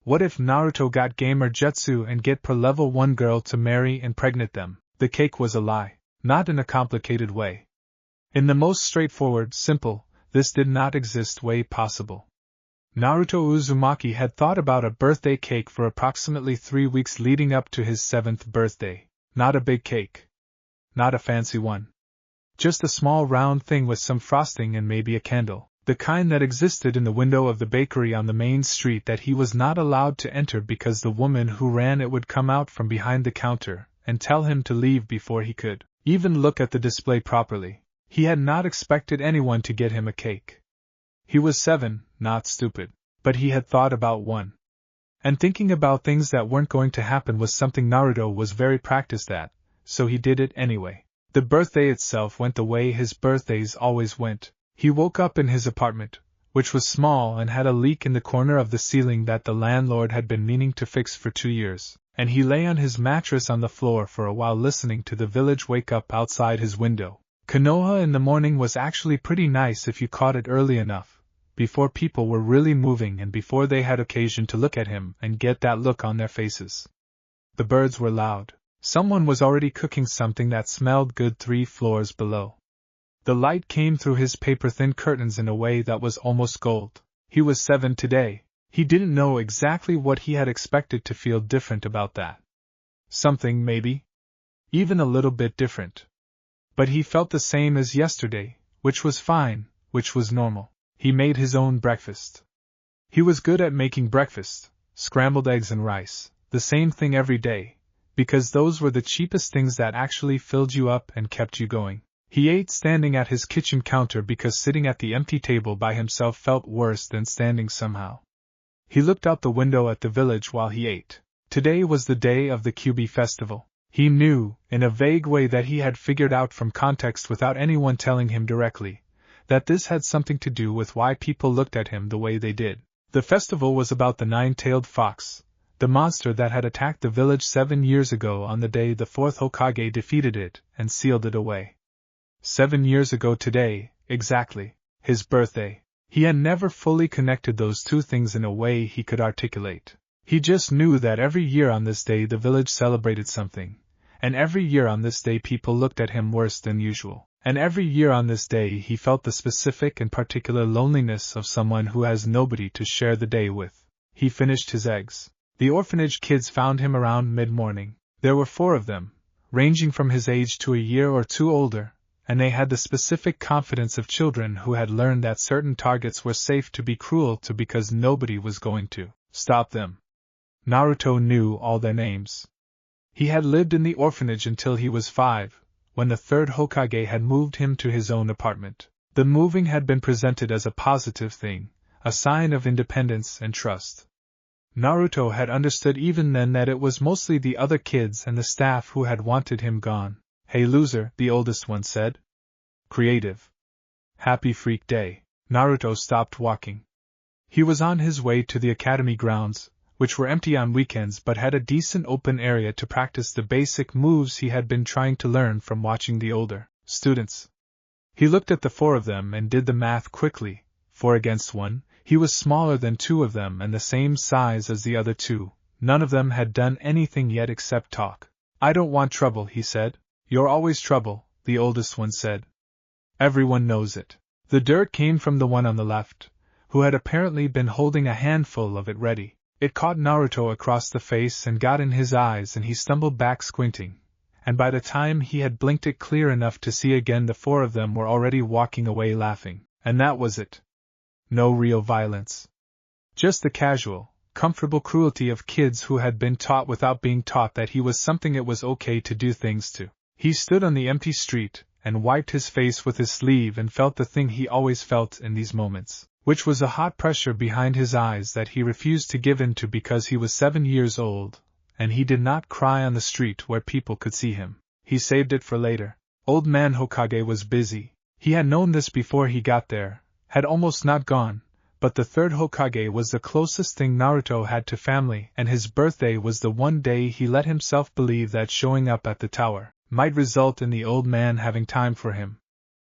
What if Naruto got gamer Jutsu and get per level 1 girl to marry and pregnant them? The cake was a lie, not in a complicated way. In the most straightforward, simple, this did not exist way possible. Naruto Uzumaki had thought about a birthday cake for approximately 3 weeks leading up to his 7th birthday. Not a big cake. Not a fancy one. Just a small round thing with some frosting and maybe a candle. The kind that existed in the window of the bakery on the main street that he was not allowed to enter because the woman who ran it would come out from behind the counter and tell him to leave before he could even look at the display properly. He had not expected anyone to get him a cake. He was 7, not stupid, but he had thought about one. And thinking about things that weren't going to happen was something Naruto was very practiced at, so he did it anyway. The birthday itself went the way his birthdays always went. He woke up in his apartment, which was small and had a leak in the corner of the ceiling that the landlord had been meaning to fix for 2 years, and he lay on his mattress on the floor for a while listening to the village wake up outside his window. Konoha in the morning was actually pretty nice if you caught it early enough, before people were really moving and before they had occasion to look at him and get that look on their faces. The birds were loud. Someone was already cooking something that smelled good 3 floors below. The light came through his paper-thin curtains in a way that was almost gold. He was 7 today. He didn't know exactly what he had expected to feel different about that. Something, maybe? Even a little bit different. But he felt the same as yesterday, which was fine, which was normal. He made his own breakfast. He was good at making breakfast, scrambled eggs and rice, the same thing every day, because those were the cheapest things that actually filled you up and kept you going. He ate standing at his kitchen counter because sitting at the empty table by himself felt worse than standing somehow. He looked out the window at the village while he ate. Today was the day of the Kyuubi festival. He knew, in a vague way that he had figured out from context without anyone telling him directly, that this had something to do with why people looked at him the way they did. The festival was about the 9-tailed fox, the monster that had attacked the village 7 years ago on the day the 4th Hokage defeated it and sealed it away. 7 years ago today, exactly, his birthday. He had never fully connected those two things in a way he could articulate. He just knew that every year on this day the village celebrated something, and every year on this day people looked at him worse than usual, and every year on this day he felt the specific and particular loneliness of someone who has nobody to share the day with. He finished his eggs. The orphanage kids found him around mid-morning. There were 4 of them, ranging from his age to a year or 2 older, and they had the specific confidence of children who had learned that certain targets were safe to be cruel to because nobody was going to stop them. Naruto knew all their names. He had lived in the orphanage until he was 5, when the 3rd Hokage had moved him to his own apartment. The moving had been presented as a positive thing, a sign of independence and trust. Naruto had understood even then that it was mostly the other kids and the staff who had wanted him gone. "Hey loser," the oldest one said. "Creative. Happy Freak Day." Naruto stopped walking. He was on his way to the academy grounds, which were empty on weekends but had a decent open area to practice the basic moves he had been trying to learn from watching the older students. He looked at the 4 of them and did the math quickly. 4 against 1, he was smaller than 2 of them and the same size as the other 2. None of them had done anything yet except talk. "I don't want trouble," he said. "You're always trouble," the oldest one said. "Everyone knows it." The dirt came from the one on the left, who had apparently been holding a handful of it ready. It caught Naruto across the face and got in his eyes and he stumbled back squinting, and by the time he had blinked it clear enough to see again the 4 of them were already walking away laughing. And that was it. No real violence. Just the casual, comfortable cruelty of kids who had been taught without being taught that he was something it was okay to do things to. He stood on the empty street and wiped his face with his sleeve and felt the thing he always felt in these moments, which was a hot pressure behind his eyes that he refused to give in to because he was 7 years old, and he did not cry on the street where people could see him. He saved it for later. Old Man Hokage was busy. He had known this before he got there, had almost not gone, but the 3rd Hokage was the closest thing Naruto had to family, and his birthday was the one day he let himself believe that showing up at the tower might result in the old man having time for him.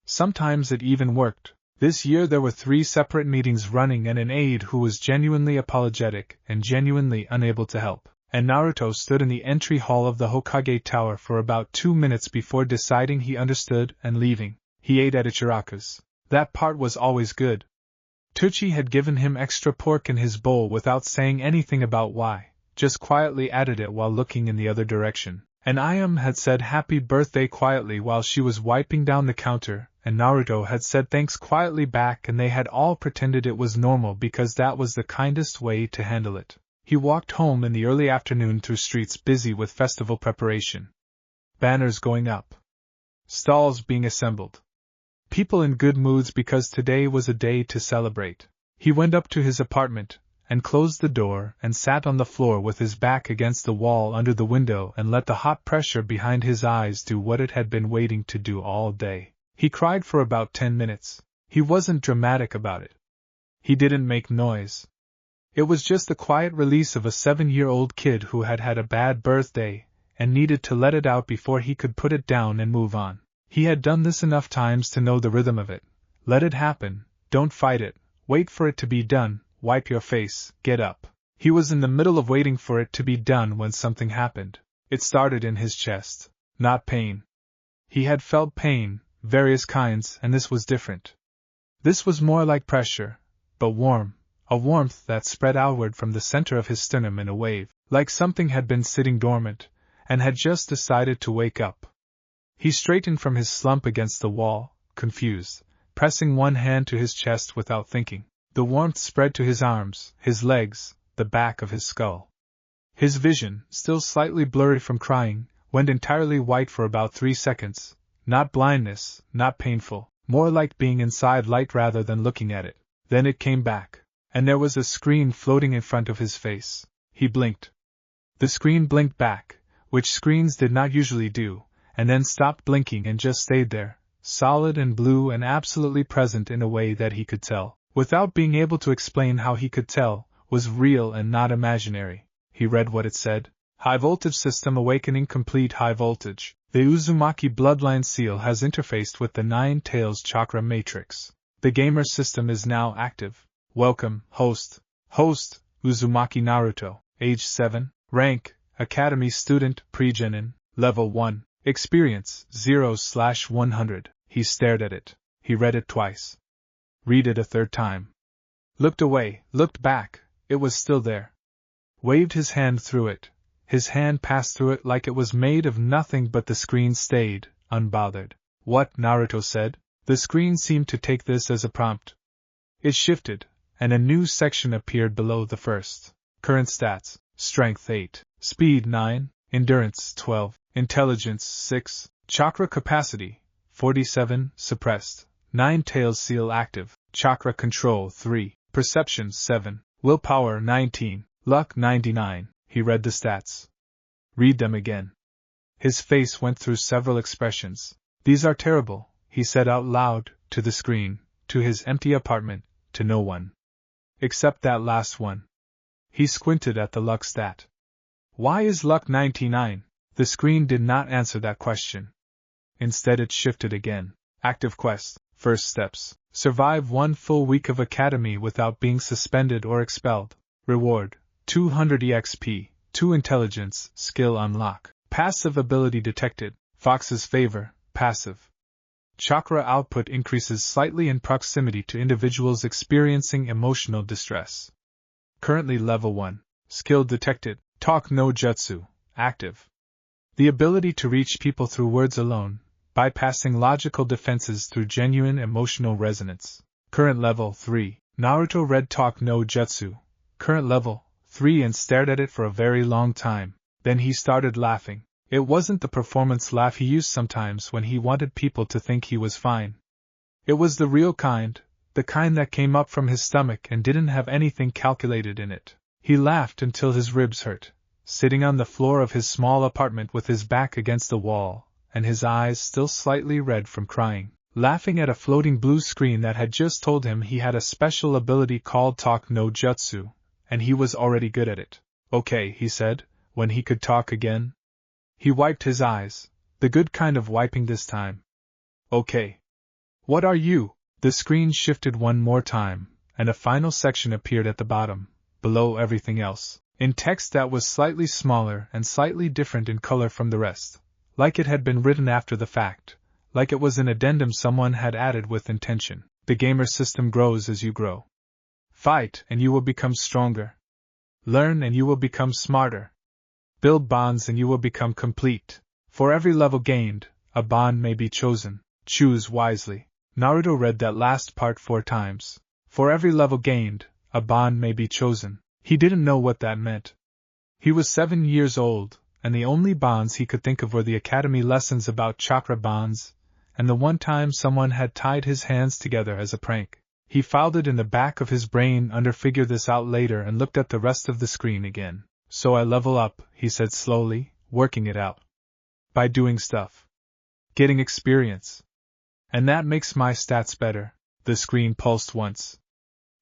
Sometimes it even worked. This year there were 3 separate meetings running and an aide who was genuinely apologetic and genuinely unable to help. And Naruto stood in the entry hall of the Hokage Tower for about 2 minutes before deciding he understood and leaving. He ate at Ichiraku's. That part was always good. Tucci had given him extra pork in his bowl without saying anything about why, just quietly added it while looking in the other direction. And Ayam had said happy birthday quietly while she was wiping down the counter, and Naruto had said thanks quietly back, and they had all pretended it was normal because that was the kindest way to handle it. He walked home in the early afternoon through streets busy with festival preparation. Banners going up. Stalls being assembled. People in good moods because today was a day to celebrate. He went up to his apartment, and closed the door, and sat on the floor with his back against the wall under the window and let the hot pressure behind his eyes do what it had been waiting to do all day. He cried for about 10 minutes. He wasn't dramatic about it. He didn't make noise. It was just the quiet release of a 7-year-old kid who had had a bad birthday, and needed to let it out before he could put it down and move on. He had done this enough times to know the rhythm of it. Let it happen, don't fight it, wait for it to be done, wipe your face, get up. He was in the middle of waiting for it to be done when something happened. It started in his chest. Not pain. He had felt pain, various kinds, and this was different. This was more like pressure, but warm, a warmth that spread outward from the center of his sternum in a wave, like something had been sitting dormant, and had just decided to wake up. He straightened from his slump against the wall, confused, pressing one hand to his chest without thinking. The warmth spread to his arms, his legs, the back of his skull. His vision, still slightly blurry from crying, went entirely white for about 3 seconds. Not blindness, not painful, more like being inside light rather than looking at it. Then it came back, and there was a screen floating in front of his face. He blinked. The screen blinked back, which screens did not usually do, and then stopped blinking and just stayed there, solid and blue and absolutely present in a way that he could tell, without being able to explain how he could tell, was real and not imaginary. He read what it said. High voltage system awakening complete. High voltage. The Uzumaki bloodline seal has interfaced with the 9 tails chakra matrix. The gamer system is now active. Welcome, host. Host, Uzumaki Naruto. Age 7. Rank, Academy student, Pregnet. Level 1. Experience, 0/100. He stared at it. He read it twice. Read it a third time. Looked away, looked back, it was still there. Waved his hand through it. His hand passed through it like it was made of nothing, but the screen stayed, unbothered. What? Naruto said. The screen seemed to take this as a prompt. It shifted, and a new section appeared below the first. Current stats: Strength 8, Speed 9, Endurance 12, Intelligence 6, Chakra Capacity 47, Suppressed, 9 Tails Seal active, Chakra Control 3, Perception 7, Willpower 19, Luck 99. He read the stats. Read them again. His face went through several expressions. These are terrible, he said out loud, to the screen, to his empty apartment, to no one. Except that last one. He squinted at the luck stat. Why is luck 99? The screen did not answer that question. Instead it shifted again. Active quest, first steps. Survive 1 full week of academy without being suspended or expelled. Reward, 200 EXP, 2 intelligence, skill unlock. Passive ability detected, Fox's favor, passive. Chakra output increases slightly in proximity to individuals experiencing emotional distress. Currently level 1. Skill detected, Talk no Jutsu, active. The ability to reach people through words alone, bypassing logical defenses through genuine emotional resonance. Current level 3. Naruto read Talk no Jutsu. Current level 3 and stared at it for a very long time. Then he started laughing. It wasn't the performance laugh he used sometimes when he wanted people to think he was fine. It was the real kind, the kind that came up from his stomach and didn't have anything calculated in it. He laughed until his ribs hurt, sitting on the floor of his small apartment with his back against the wall, and his eyes still slightly red from crying, laughing at a floating blue screen that had just told him he had a special ability called Talk no Jutsu, and he was already good at it. Okay, he said, when he could talk again. He wiped his eyes, the good kind of wiping this time. Okay. What are you? The screen shifted one more time, and a final section appeared at the bottom, below everything else, in text that was slightly smaller and slightly different in color from the rest, like it had been written after the fact, like it was an addendum someone had added with intention. The gamer system grows as you grow. Fight and you will become stronger. Learn and you will become smarter. Build bonds and you will become complete. For every level gained, a bond may be chosen. Choose wisely. Naruto read that last part 4 times. For every level gained, a bond may be chosen. He didn't know what that meant. He was 7 years old, and the only bonds he could think of were the academy lessons about chakra bonds, and the one time someone had tied his hands together as a prank. He filed it in the back of his brain under figure this out later and looked at the rest of the screen again. So I level up, he said slowly, working it out. By doing stuff. Getting experience. And that makes my stats better. The screen pulsed once.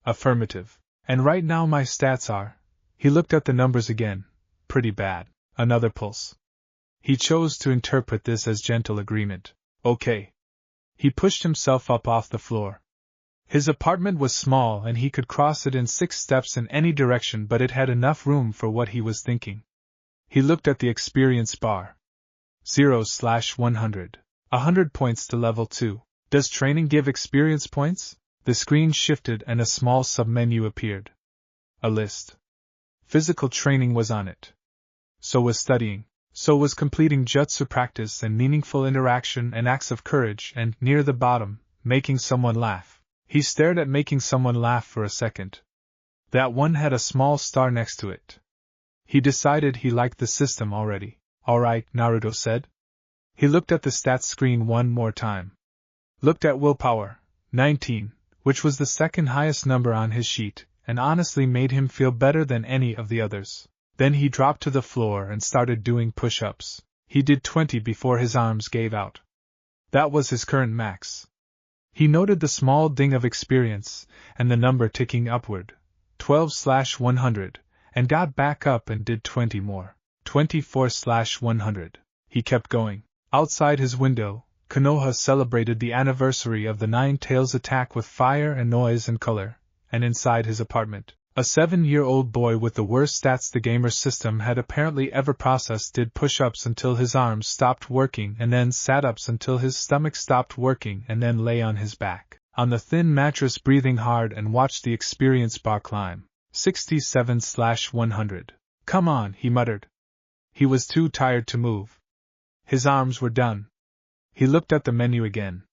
Affirmative. And right now my stats are. He looked at the numbers again. Pretty bad. Another pulse. He chose to interpret this as gentle agreement. Okay. He pushed himself up off the floor. His apartment was small and he could cross it in 6 steps in any direction, but it had enough room for what he was thinking. He looked at the experience bar. 0/100. 100 points to level 2. Does training give experience points? The screen shifted and a small submenu appeared. A list. Physical training was on it. So was studying. So was completing jutsu practice and meaningful interaction and acts of courage, and, near the bottom, making someone laugh. He stared at making someone laugh for a second. That one had a small star next to it. He decided he liked the system already. Alright, Naruto said. He looked at the stats screen one more time. Looked at willpower, 19, which was the second highest number on his sheet, and honestly made him feel better than any of the others. Then he dropped to the floor and started doing push-ups. He did 20 before his arms gave out. That was his current max. He noted the small ding of experience, and the number ticking upward, 12/100, and got back up and did 20 more, 24/100. He kept going. Outside his window, Konoha celebrated the anniversary of the Nine Tails attack with fire and noise and color, and inside his apartment, a 7-year-old boy with the worst stats the gamer system had apparently ever processed did push-ups until his arms stopped working and then sat-ups until his stomach stopped working and then lay on his back, on the thin mattress breathing hard and watched the experience bar climb. 67/100. Come on, he muttered. He was too tired to move. His arms were done. He looked at the menu again.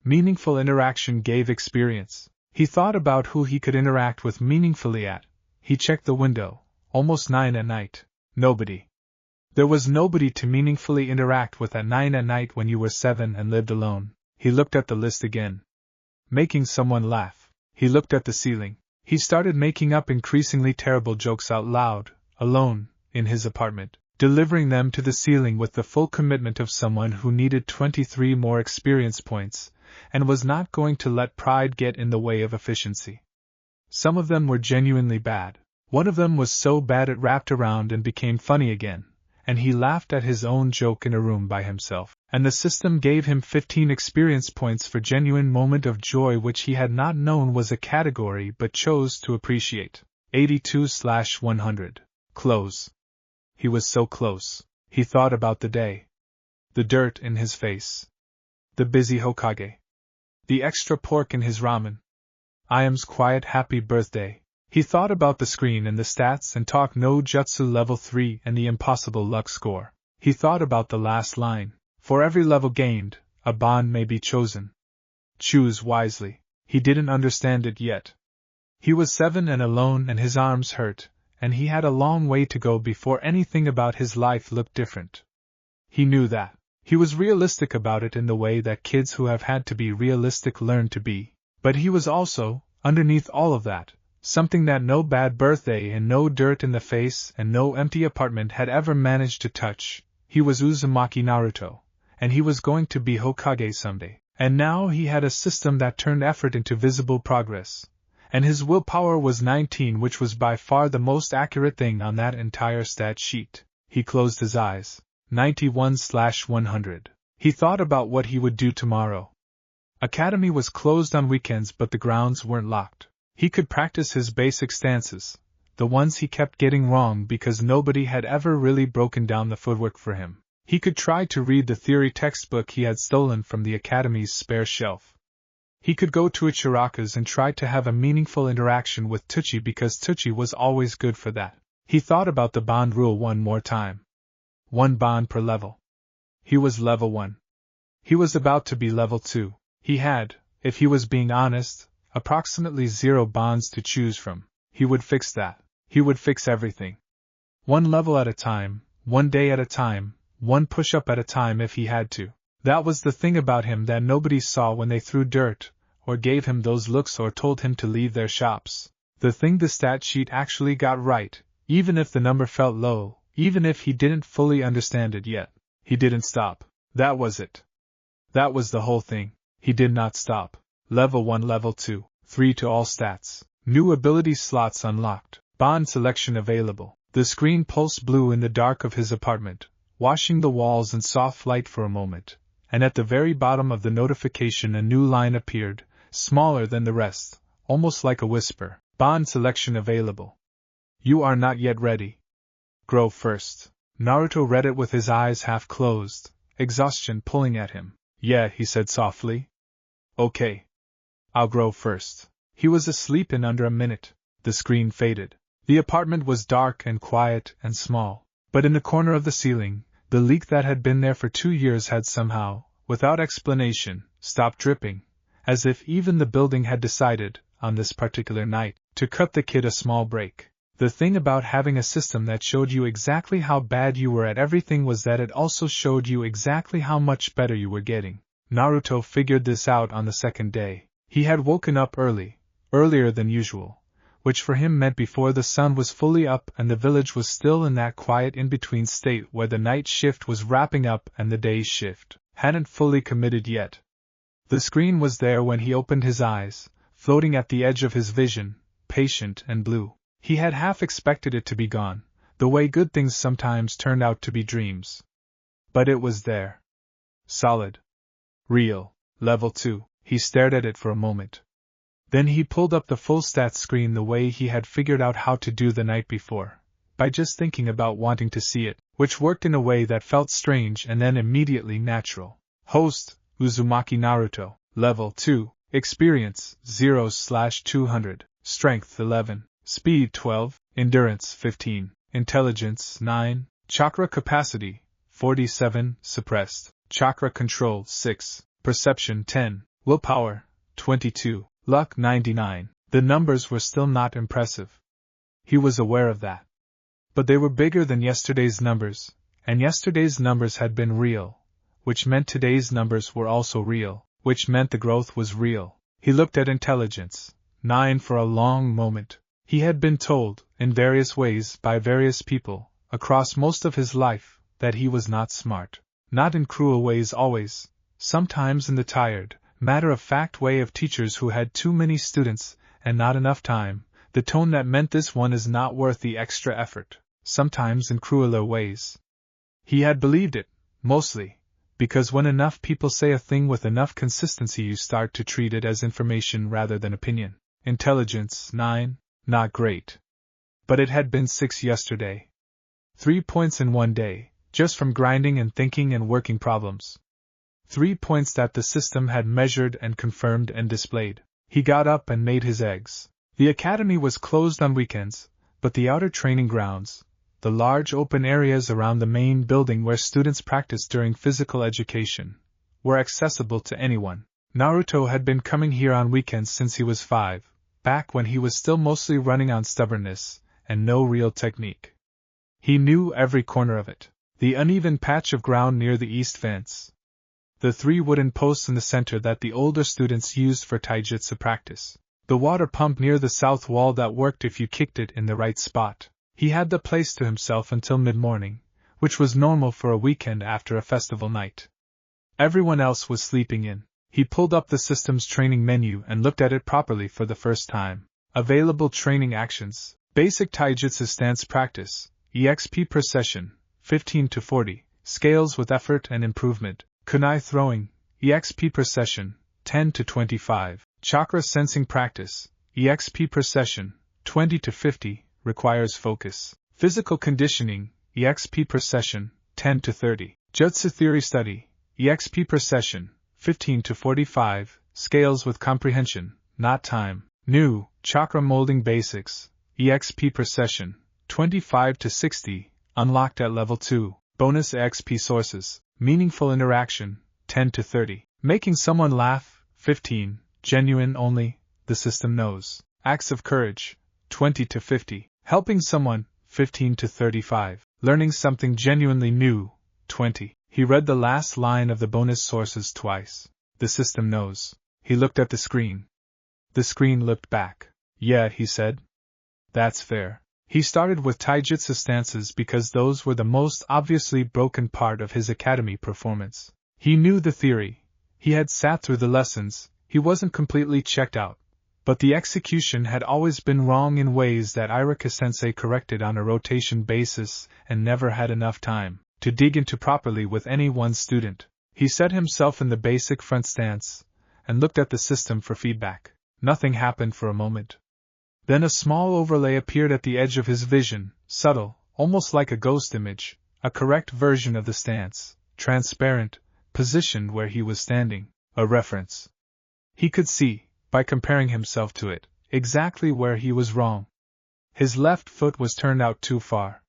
Meaningful interaction gave experience. He thought about who he could interact with meaningfully at. He checked the window, almost 9 at night. Nobody. There was nobody to meaningfully interact with at 9 at night when you were 7 and lived alone. He looked at the list again. Making someone laugh. He looked at the ceiling. He started making up increasingly terrible jokes out loud, alone, in his apartment, delivering them to the ceiling with the full commitment of someone who needed 23 more experience points, and was not going to let pride get in the way of efficiency. Some of them were genuinely bad. One of them was so bad it wrapped around and became funny again, and he laughed at his own joke in a room by himself, and the system gave him 15 experience points for genuine moment of joy which he had not known was a category but chose to appreciate. 82/100. Close. He was so close. He thought about the day. The dirt in his face. The busy Hokage. The extra pork in his ramen. Iam's quiet happy birthday. He thought about the screen and the stats and talk no jutsu level 3 and the impossible luck score. He thought about the last line. For every level gained, a bond may be chosen. Choose wisely. He didn't understand it yet. He was 7 and alone and his arms hurt, and he had a long way to go before anything about his life looked different. He knew that. He was realistic about it in the way that kids who have had to be realistic learn to be. But he was also, underneath all of that, something that no bad birthday and no dirt in the face and no empty apartment had ever managed to touch. He was Uzumaki Naruto, and he was going to be Hokage someday. And now he had a system that turned effort into visible progress. And his willpower was 19, which was by far the most accurate thing on that entire stat sheet. He closed his eyes. 91/100. He thought about what he would do tomorrow. Academy was closed on weekends, but the grounds weren't locked. He could practice his basic stances, the ones he kept getting wrong because nobody had ever really broken down the footwork for him. He could try to read the theory textbook he had stolen from the Academy's spare shelf. He could go to Ichiraku's and try to have a meaningful interaction with Tucci because Tucci was always good for that. He thought about the bond rule one more time. 1 bond per level. He was level 1. He was about to be level 2. He had, if he was being honest, approximately 0 bonds to choose from. He would fix that. He would fix everything. 1 level at a time, 1 day at a time, 1 push-up at a time if he had to. That was the thing about him that nobody saw when they threw dirt, or gave him those looks or told him to leave their shops. The thing the stat sheet actually got right, even if the number felt low, even if he didn't fully understand it yet. He didn't stop. That was it. That was the whole thing. He did not stop. Level 1, Level 2, 3 to all stats. New ability slots unlocked. Bond selection available. The screen pulsed blue in the dark of his apartment, washing the walls in soft light for a moment, and at the very bottom of the notification a new line appeared, smaller than the rest, almost like a whisper. Bond selection available. You are not yet ready. Grow first. Naruto read it with his eyes half closed, exhaustion pulling at him. Yeah, he said softly. Okay. I'll grow first. He was asleep in under a minute. The screen faded. The apartment was dark and quiet and small, but in the corner of the ceiling, the leak that had been there for 2 years had somehow, without explanation, stopped dripping, as if even the building had decided, on this particular night, to cut the kid a small break. The thing about having a system that showed you exactly how bad you were at everything was that it also showed you exactly how much better you were getting. Naruto figured this out on the second day. He had woken up early, earlier than usual, which for him meant before the sun was fully up and the village was still in that quiet in-between state where the night shift was wrapping up and the day's shift hadn't fully committed yet. The screen was there when he opened his eyes, floating at the edge of his vision, patient and blue. He had half expected it to be gone, the way good things sometimes turned out to be dreams. But it was there. Solid. Real. Level 2. He stared at it for a moment. Then he pulled up the full stats screen the way he had figured out how to do the night before, by just thinking about wanting to see it, which worked in a way that felt strange and then immediately natural. Host, Uzumaki Naruto. Level 2. Experience, 0/200. Strength, 11. Speed, 12. Endurance, 15. Intelligence, 9. Chakra capacity, 47. Suppressed. Chakra control, 6. Perception, 10. Willpower, 22. Luck, 99. The numbers were still not impressive. He was aware of that. But they were bigger than yesterday's numbers, and yesterday's numbers had been real, which meant today's numbers were also real, which meant the growth was real. He looked at intelligence, 9 for a long moment. He had been told, in various ways by various people, across most of his life, that he was not smart. Not in cruel ways always, sometimes in the tired, matter-of-fact way of teachers who had too many students and not enough time, the tone that meant this one is not worth the extra effort, sometimes in crueler ways. He had believed it, mostly, because when enough people say a thing with enough consistency you start to treat it as information rather than opinion. Intelligence, 9, not great. But it had been 6 yesterday. 3 points in 1 day, just from grinding and thinking and working problems. 3 points that the system had measured and confirmed and displayed. He got up and made his eggs. The academy was closed on weekends, but the outer training grounds, the large open areas around the main building where students practiced during physical education, were accessible to anyone. Naruto had been coming here on weekends since he was 5, back when he was still mostly running on stubbornness and no real technique. He knew every corner of it. The uneven patch of ground near the east fence. The 3 wooden posts in the center that the older students used for taijutsu practice. The water pump near the south wall that worked if you kicked it in the right spot. He had the place to himself until mid-morning, which was normal for a weekend after a festival night. Everyone else was sleeping in. He pulled up the system's training menu and looked at it properly for the first time. Available training actions. Basic taijutsu stance practice. EXP per session, 15 to 40. Scales with effort and improvement. Kunai throwing, EXP per session, 10 to 25. Chakra sensing practice, EXP per session, 20 to 50, requires focus. Physical conditioning, EXP per session, 10 to 30. Jutsu theory study, EXP per session, 15 to 45, scales with comprehension, not time. New, chakra molding basics, EXP per session, 25 to 60, unlocked at level 2. Bonus EXP sources, meaningful interaction, 10 to 30. Making someone laugh, 15, genuine only, the system knows. Acts of courage, 20 to 50. Helping someone, 15 to 35. Learning something genuinely new, 20. He read the last line of the bonus sources twice. The system knows. He looked at the screen. The screen looked back. Yeah, he said. That's fair. He started with taijutsu stances because those were the most obviously broken part of his academy performance. He knew the theory. He had sat through the lessons. He wasn't completely checked out. But the execution had always been wrong in ways that Irika-sensei corrected on a rotation basis and never had enough time to dig into properly with any one student. He set himself in the basic front stance and looked at the system for feedback. Nothing happened for a moment. Then a small overlay appeared at the edge of his vision, subtle, almost like a ghost image, a correct version of the stance, transparent, positioned where he was standing, a reference. He could see, by comparing himself to it, exactly where he was wrong. His left foot was turned out too far.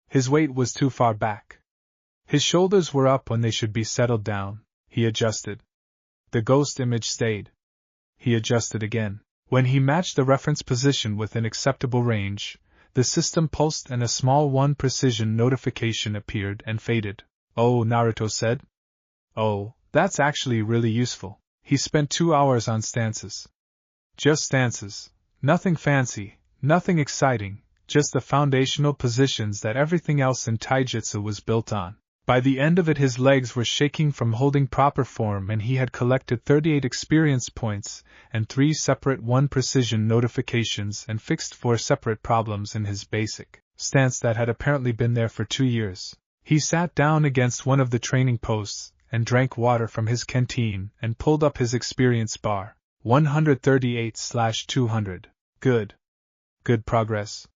His weight was too far back. His shoulders were up when they should be settled down. He adjusted. The ghost image stayed. He adjusted again. When he matched the reference position within acceptable range, the system pulsed and a small 1 precision notification appeared and faded. Oh, Naruto said. Oh, that's actually really useful. He spent 2 hours on stances. Just stances. Nothing fancy, nothing exciting, just the foundational positions that everything else in taijutsu was built on. By the end of it his legs were shaking from holding proper form and he had collected 38 experience points and 3 separate 1 precision notifications and fixed 4 separate problems in his basic stance that had apparently been there for 2 years. He sat down against one of the training posts and drank water from his canteen and pulled up his experience bar. 138/200. Good. Good progress.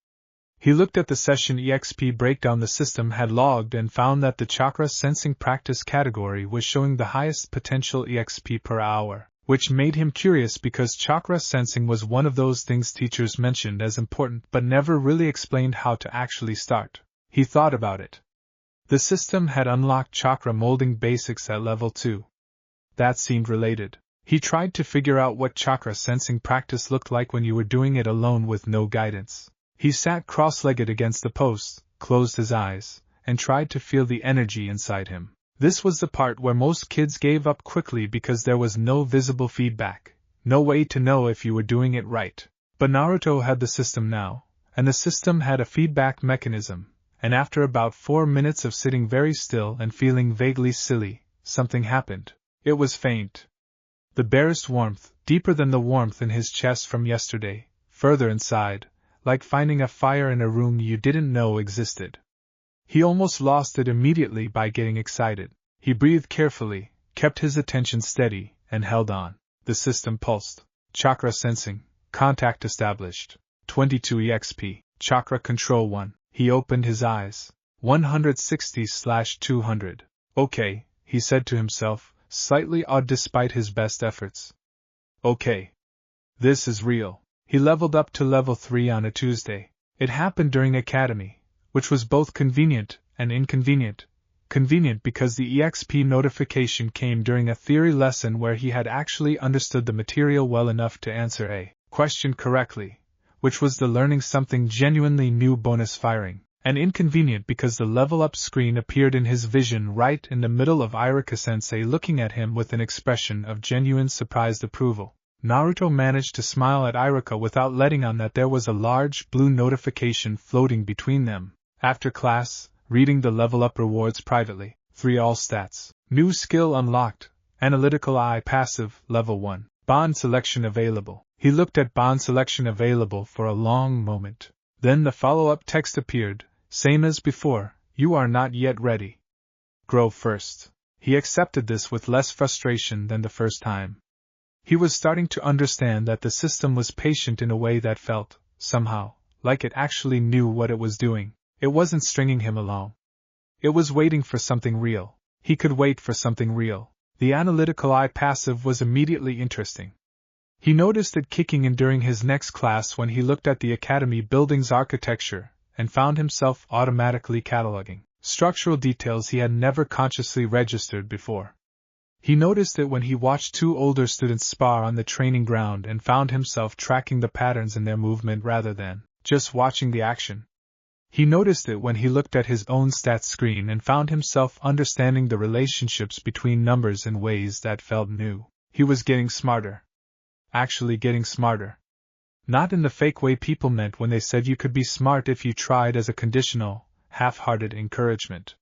He looked at the session EXP breakdown the system had logged and found that the chakra sensing practice category was showing the highest potential EXP per hour, which made him curious because chakra sensing was one of those things teachers mentioned as important but never really explained how to actually start. He thought about it. The system had unlocked chakra molding basics at level 2. That seemed related. He tried to figure out what chakra sensing practice looked like when you were doing it alone with no guidance. He sat cross-legged against the post, closed his eyes, and tried to feel the energy inside him. This was the part where most kids gave up quickly because there was no visible feedback, no way to know if you were doing it right. But Naruto had the system now, and the system had a feedback mechanism, and after about 4 minutes of sitting very still and feeling vaguely silly, something happened. It was faint. The barest warmth, deeper than the warmth in his chest from yesterday, further inside, like finding a fire in a room you didn't know existed. He almost lost it immediately by getting excited. He breathed carefully, kept his attention steady, and held on. The system pulsed. Chakra sensing. Contact established. 22 EXP. Chakra control 1. He opened his eyes. 160/200. Okay, he said to himself, slightly awed despite his best efforts. Okay. This is real. He leveled up to level 3 on a Tuesday. It happened during academy, which was both convenient and inconvenient. Convenient because the EXP notification came during a theory lesson where he had actually understood the material well enough to answer a question correctly, which was the learning something genuinely new bonus firing. And inconvenient because the level up screen appeared in his vision right in the middle of Irika-sensei looking at him with an expression of genuine surprised approval. Naruto managed to smile at Irika without letting on that there was a large blue notification floating between them. After class, reading the level up rewards privately. 3 all stats. New skill unlocked. Analytical eye passive, level 1. Bond selection available. He looked at bond selection available for a long moment. Then the follow-up text appeared, same as before, you are not yet ready. Grow first. He accepted this with less frustration than the first time. He was starting to understand that the system was patient in a way that felt, somehow, like it actually knew what it was doing. It wasn't stringing him along. It was waiting for something real. He could wait for something real. The analytical eye passive was immediately interesting. He noticed it kicking in during his next class when he looked at the academy building's architecture and found himself automatically cataloging structural details he had never consciously registered before. He noticed it when he watched two older students spar on the training ground and found himself tracking the patterns in their movement rather than just watching the action. He noticed it when he looked at his own stats screen and found himself understanding the relationships between numbers in ways that felt new. He was getting smarter. Actually getting smarter. Not in the fake way people meant when they said you could be smart if you tried as a conditional, half-hearted encouragement.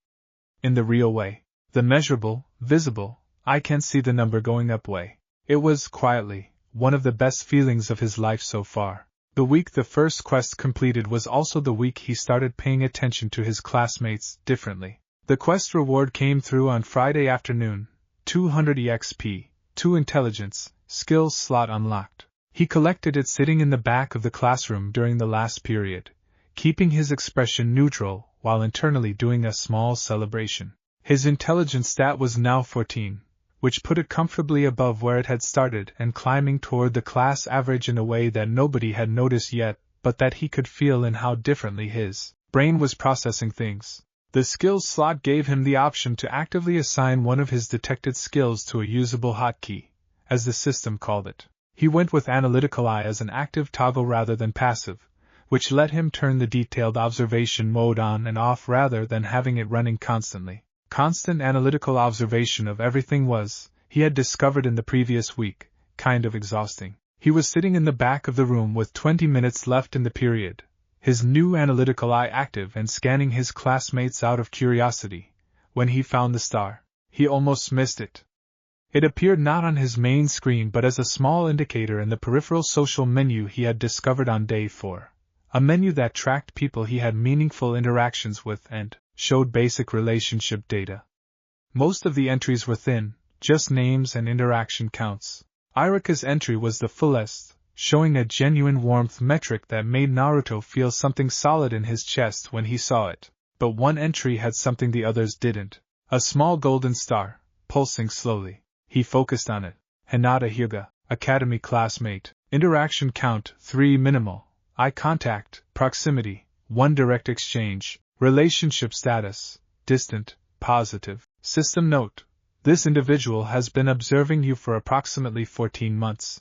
In the real way. The measurable, visible, I can see the number going up way. It was, quietly, one of the best feelings of his life so far. The week the first quest completed was also the week he started paying attention to his classmates differently. The quest reward came through on Friday afternoon, 200 EXP, 2 intelligence, skills slot unlocked. He collected it sitting in the back of the classroom during the last period, keeping his expression neutral while internally doing a small celebration. His intelligence stat was now 14, which put it comfortably above where it had started and climbing toward the class average in a way that nobody had noticed yet, but that he could feel in how differently his brain was processing things. The skills slot gave him the option to actively assign one of his detected skills to a usable hotkey, as the system called it. He went with Analytical Eye as an active toggle rather than passive, which let him turn the detailed observation mode on and off rather than having it running constantly. Constant analytical observation of everything was, he had discovered in the previous week, kind of exhausting. He was sitting in the back of the room with 20 minutes left in the period, his new analytical eye active and scanning his classmates out of curiosity, when he found the star. He almost missed it. It appeared not on his main screen but as a small indicator in the peripheral social menu he had discovered on day 4, a menu that tracked people he had meaningful interactions with and showed basic relationship data. Most of the entries were thin, just names and interaction counts. Irika's entry was the fullest, showing a genuine warmth metric that made Naruto feel something solid in his chest when he saw it. But one entry had something the others didn't. A small golden star, pulsing slowly. He focused on it. Hinata Hyuga, academy classmate. Interaction count, 3 minimal. Eye contact, proximity, 1 direct exchange. Relationship status, distant, positive. System note: this individual has been observing you for approximately 14 months.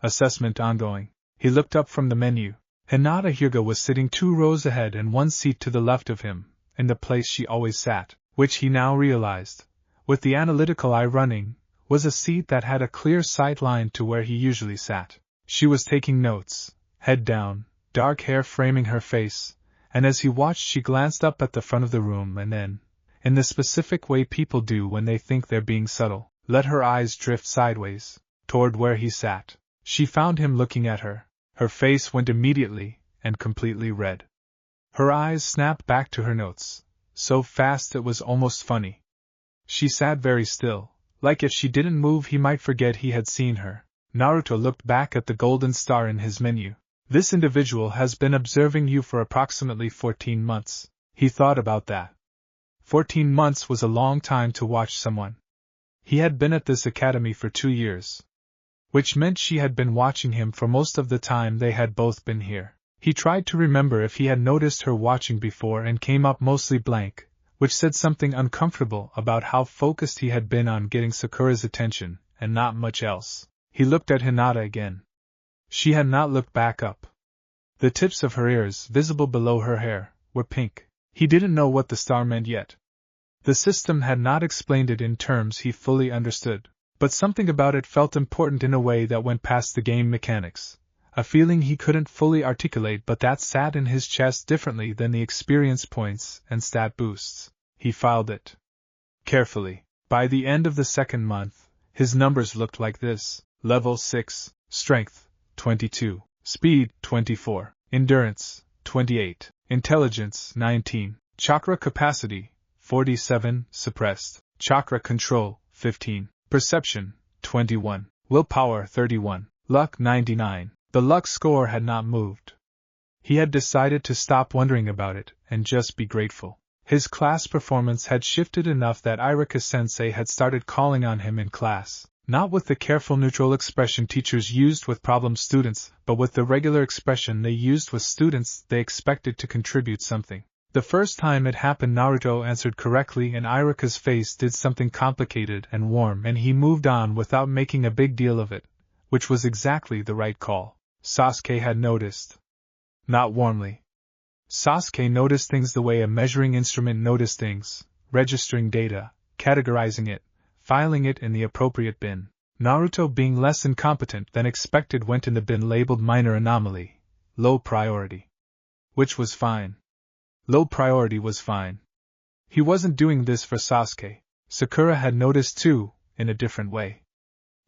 Assessment ongoing. He looked up from the menu. Hinata Hyuga was sitting 2 rows ahead and 1 seat to the left of him, in the place she always sat, which he now realized, with the analytical eye running, was a seat that had a clear sight line to where he usually sat. She was taking notes, head down, dark hair framing her face, and as he watched she glanced up at the front of the room and then, in the specific way people do when they think they're being subtle, let her eyes drift sideways, toward where he sat. She found him looking at her. Her face went immediately, and completely red. Her eyes snapped back to her notes, so fast it was almost funny. She sat very still, like if she didn't move he might forget he had seen her. Naruto looked back at the golden star in his menu. This individual has been observing you for approximately 14 months. He thought about that. 14 months was a long time to watch someone. He had been at this academy for 2 years. Which meant she had been watching him for most of the time they had both been here. He tried to remember if he had noticed her watching before and came up mostly blank, which said something uncomfortable about how focused he had been on getting Sakura's attention, and not much else. He looked at Hinata again. She had not looked back up. The tips of her ears, visible below her hair, were pink. He didn't know what the star meant yet. The system had not explained it in terms he fully understood, but something about it felt important in a way that went past the game mechanics. A feeling he couldn't fully articulate but that sat in his chest differently than the experience points and stat boosts. He filed it carefully. By the end of the second month, his numbers looked like this: Level 6, Strength, 22, Speed, 24, Endurance, 28, Intelligence, 19, Chakra Capacity, 47, Suppressed, Chakra Control, 15, Perception, 21, Willpower 31. Luck 99. The luck score had not moved. He had decided to stop wondering about it and just be grateful. His class performance had shifted enough that Irika-sensei had started calling on him in class, not with the careful neutral expression teachers used with problem students, but with the regular expression they used with students they expected to contribute something. The first time it happened, Naruto answered correctly and Irika's face did something complicated and warm, and he moved on without making a big deal of it, which was exactly the right call. Sasuke had noticed. Not warmly. Sasuke noticed things the way a measuring instrument noticed things, registering data, categorizing it, filing it in the appropriate bin. Naruto, being less incompetent than expected, went in the bin labeled minor anomaly, low priority. Which was fine. Low priority was fine. He wasn't doing this for Sasuke. Sakura had noticed too, in a different way.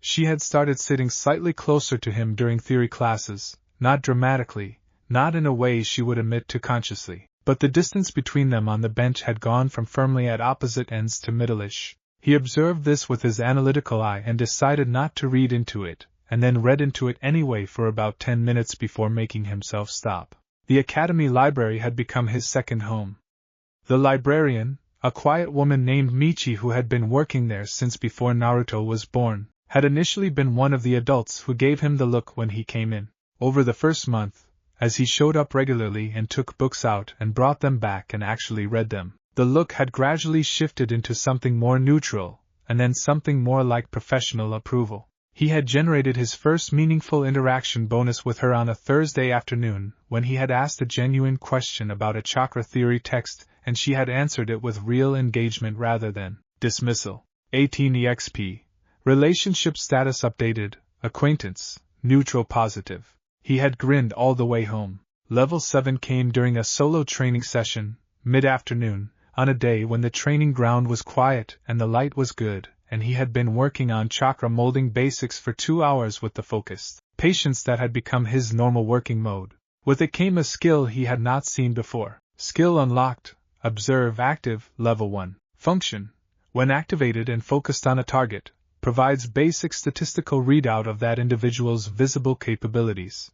She had started sitting slightly closer to him during theory classes, not dramatically, not in a way she would admit to consciously, but the distance between them on the bench had gone from firmly at opposite ends to middle-ish. He observed this with his analytical eye and decided not to read into it, and then read into it anyway for about 10 minutes before making himself stop. The academy library had become his second home. The librarian, a quiet woman named Michi who had been working there since before Naruto was born, had initially been one of the adults who gave him the look when he came in. Over the first month, as he showed up regularly and took books out and brought them back and actually read them, the look had gradually shifted into something more neutral, and then something more like professional approval. He had generated his first meaningful interaction bonus with her on a Thursday afternoon, when he had asked a genuine question about a chakra theory text, and she had answered it with real engagement rather than dismissal. 18 EXP. Relationship status updated, acquaintance, neutral positive. He had grinned all the way home. Level 7 came during a solo training session, mid-afternoon, on a day when the training ground was quiet and the light was good, and he had been working on chakra molding basics for 2 hours with the focused patience that had become his normal working mode. With it came a skill he had not seen before. Skill unlocked, Observe Active, Level 1. Function, when activated and focused on a target, provides basic statistical readout of that individual's visible capabilities.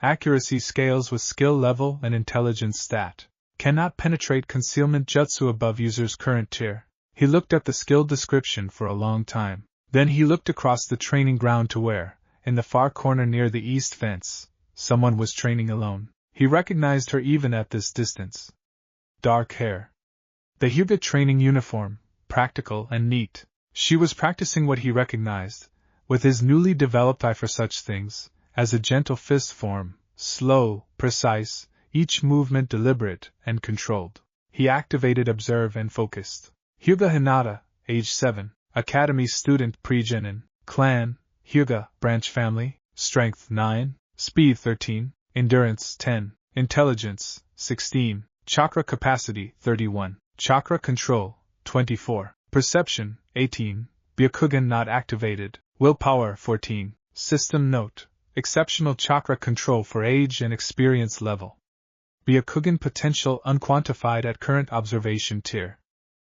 Accuracy scales with skill level and intelligence stat. Cannot penetrate concealment jutsu above user's current tier. He looked at the skill description for a long time. Then he looked across the training ground to where, in the far corner near the east fence, someone was training alone. He recognized her even at this distance. Dark hair. The Hyuga training uniform, practical and neat. She was practicing what he recognized, with his newly developed eye for such things, as a gentle fist form, slow, precise, each movement deliberate and controlled. He activated Observe and focused. Hyuga Hinata, age 7, academy student Pregnet, clan, Hyuga, branch family, strength 9, speed 13, endurance 10, intelligence 16, chakra capacity 31, chakra control 24, perception 18, Byakugan not activated, willpower 14, system note, exceptional chakra control for age and experience level. Byakugan potential unquantified at current observation tier.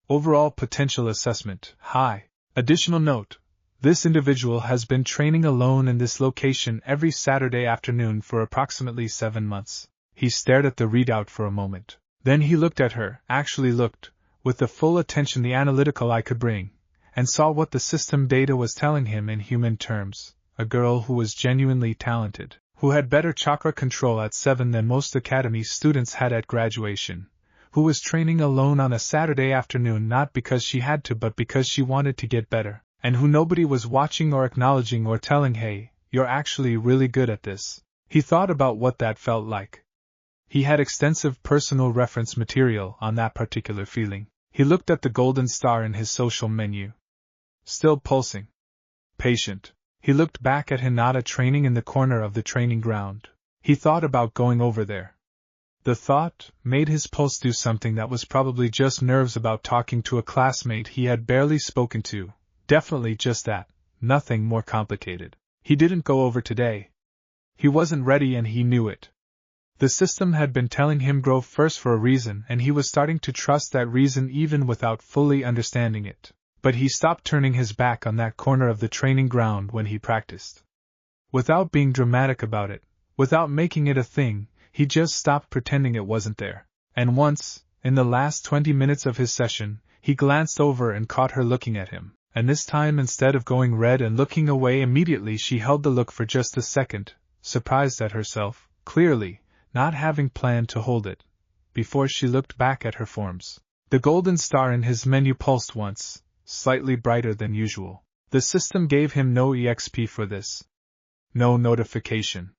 Overall potential assessment, high. Additional note, this individual has been training alone in this location every Saturday afternoon for approximately 7 months. He stared at the readout for a moment. Then he looked at her, actually looked, with the full attention the analytical eye could bring, and saw what the system data was telling him in human terms. A girl who was genuinely talented, who had better chakra control at 7 than most academy students had at graduation, who was training alone on a Saturday afternoon not because she had to but because she wanted to get better, and who nobody was watching or acknowledging or telling, hey, you're actually really good at this. He thought about what that felt like. He had extensive personal reference material on that particular feeling. He looked at the golden star in his social menu. Still pulsing. Patient. He looked back at Hinata training in the corner of the training ground. He thought about going over there. The thought made his pulse do something that was probably just nerves about talking to a classmate he had barely spoken to. Definitely just that, nothing more complicated. He didn't go over today. He wasn't ready and he knew it. The system had been telling him grow first for a reason, and he was starting to trust that reason even without fully understanding it. but he stopped turning his back on that corner of the training ground when he practiced. Without being dramatic about it, without making it a thing, he just stopped pretending it wasn't there. And once, in the last 20 minutes of his session, he glanced over and caught her looking at him, and this time instead of going red and looking away immediately she held the look for just a second, surprised at herself, clearly, not having planned to hold it, before she looked back at her forms. The golden star in his menu pulsed once, slightly brighter than usual. The system gave him no EXP for this. No notification.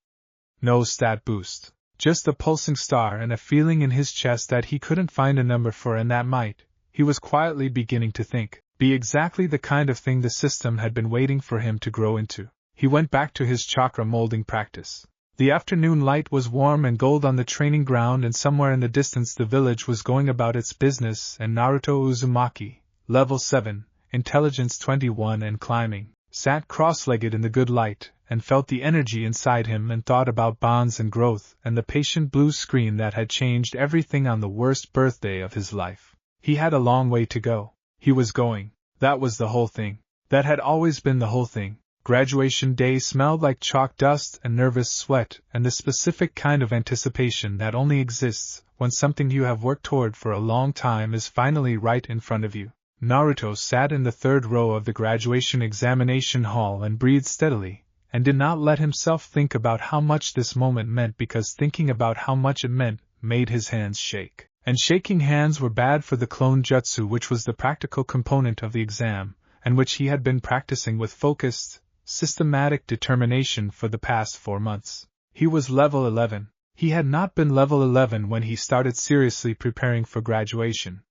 No stat boost. Just a pulsing star and a feeling in his chest that he couldn't find a number for, and that might, he was quietly beginning to think, be exactly the kind of thing the system had been waiting for him to grow into. He went back to his chakra molding practice. The afternoon light was warm and gold on the training ground, and somewhere in the distance the village was going about its business, and Naruto Uzumaki, level 7, intelligence 21 and climbing, sat cross-legged in the good light, and felt the energy inside him and thought about bonds and growth and the patient blue screen that had changed everything on the worst birthday of his life. He had a long way to go. He was going. That was the whole thing. That had always been the whole thing. Graduation day smelled like chalk dust and nervous sweat and the specific kind of anticipation that only exists when something you have worked toward for a long time is finally right in front of you. Naruto sat in the third row of the graduation examination hall and breathed steadily, and did not let himself think about how much this moment meant, because thinking about how much it meant made his hands shake. And shaking hands were bad for the clone jutsu, which was the practical component of the exam, and which he had been practicing with focused, systematic determination for the past 4 months. He was level 11. He had not been level 11 when he started seriously preparing for graduation.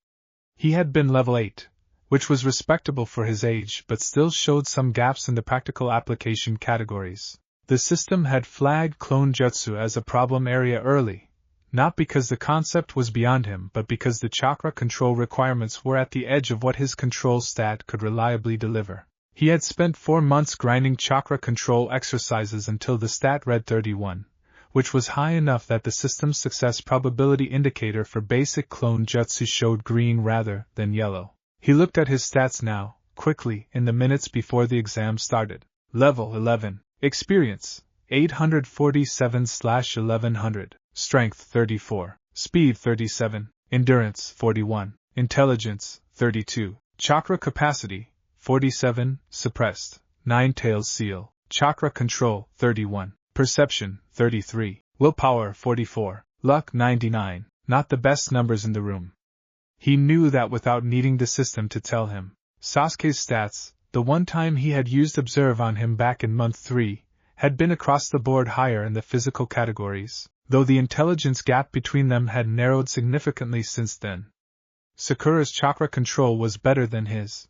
He had been level 8, which was respectable for his age but still showed some gaps in the practical application categories. The system had flagged clone jutsu as a problem area early, not because the concept was beyond him but because the chakra control requirements were at the edge of what his control stat could reliably deliver. He had spent 4 months grinding chakra control exercises until the stat read 31, which was high enough that the system's success probability indicator for basic clone jutsu showed green rather than yellow. He looked at his stats now, quickly, in the minutes before the exam started. Level 11. Experience, 847/1100. Strength, 34. Speed, 37. Endurance, 41. Intelligence, 32. Chakra capacity, 47. Suppressed, 9 tails seal. Chakra control, 31. Perception, 33. Willpower, 44. Luck, 99. Not the best numbers in the room. He knew that without needing the system to tell him. Sasuke's stats, the one time he had used Observe on him back in month 3, had been across the board higher in the physical categories, though the intelligence gap between them had narrowed significantly since then. Sakura's chakra control was better than his.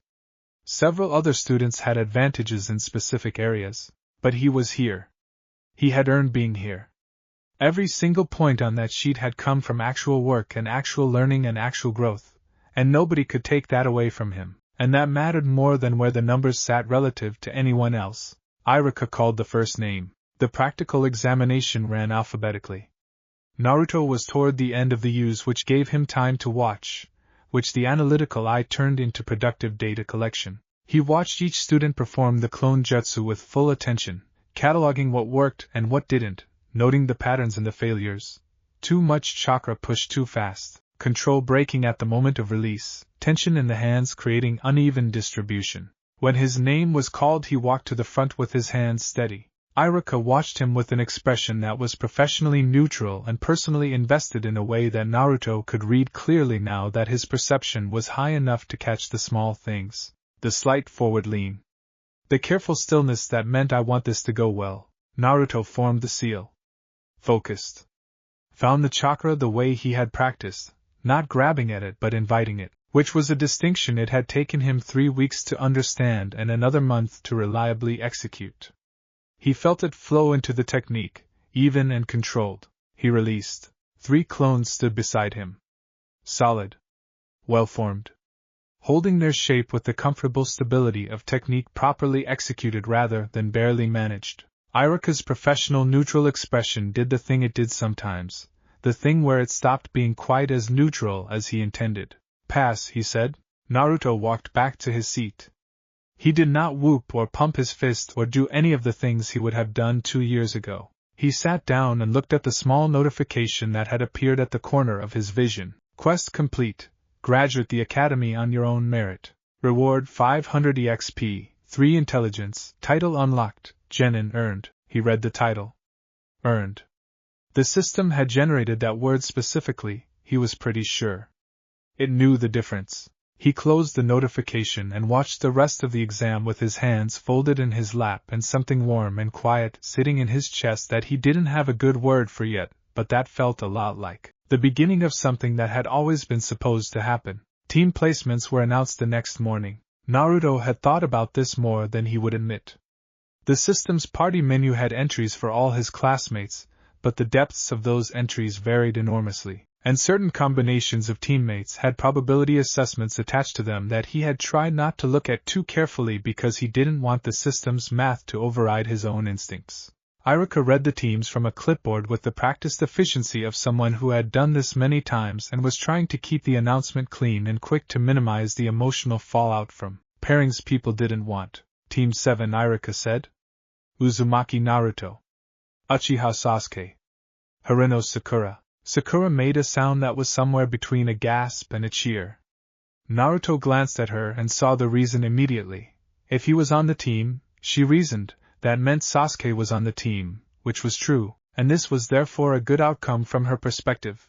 Several other students had advantages in specific areas, but he was here. He had earned being here. Every single point on that sheet had come from actual work and actual learning and actual growth, and nobody could take that away from him, and that mattered more than where the numbers sat relative to anyone else. Iruka called the first name. The practical examination ran alphabetically. Naruto was toward the end of the use, which gave him time to watch, which the analytical eye turned into productive data collection. He watched each student perform the clone jutsu with full attention, cataloging what worked and what didn't, noting the patterns and the failures. Too much chakra pushed too fast, control breaking at the moment of release, tension in the hands creating uneven distribution. When his name was called, he walked to the front with his hands steady. Iruka watched him with an expression that was professionally neutral and personally invested in a way that Naruto could read clearly now that his perception was high enough to catch the small things. The slight forward lean. The careful stillness that meant I want this to go well. Naruto formed the seal. Focused. Found the chakra the way he had practiced, not grabbing at it but inviting it, which was a distinction it had taken him 3 weeks to understand and another month to reliably execute. He felt it flow into the technique, even and controlled. He released. 3 clones stood beside him. Solid. Well-formed. Holding their shape with the comfortable stability of technique properly executed rather than barely managed. Iruka's professional neutral expression did the thing it did sometimes, the thing where it stopped being quite as neutral as he intended. Pass, he said. Naruto walked back to his seat. He did not whoop or pump his fist or do any of the things he would have done 2 years ago. He sat down and looked at the small notification that had appeared at the corner of his vision. Quest complete. Graduate the Academy on your own merit. Reward 500 EXP, 3 intelligence. Title unlocked. Genin earned. He read the title. Earned. The system had generated that word specifically, he was pretty sure. It knew the difference. He closed the notification and watched the rest of the exam with his hands folded in his lap and something warm and quiet sitting in his chest that he didn't have a good word for yet, but that felt a lot like the beginning of something that had always been supposed to happen. Team placements were announced the next morning. Naruto had thought about this more than he would admit. The system's party menu had entries for all his classmates, but the depths of those entries varied enormously, and certain combinations of teammates had probability assessments attached to them that he had tried not to look at too carefully because he didn't want the system's math to override his own instincts. Iruka read the teams from a clipboard with the practiced efficiency of someone who had done this many times and was trying to keep the announcement clean and quick to minimize the emotional fallout from pairings people didn't want. Team 7, Iruka said. Uzumaki Naruto. Uchiha Sasuke. Harino Sakura. Sakura made a sound that was somewhere between a gasp and a cheer. Naruto glanced at her and saw the reason immediately. If he was on the team, she reasoned, that meant Sasuke was on the team, which was true, and this was therefore a good outcome from her perspective.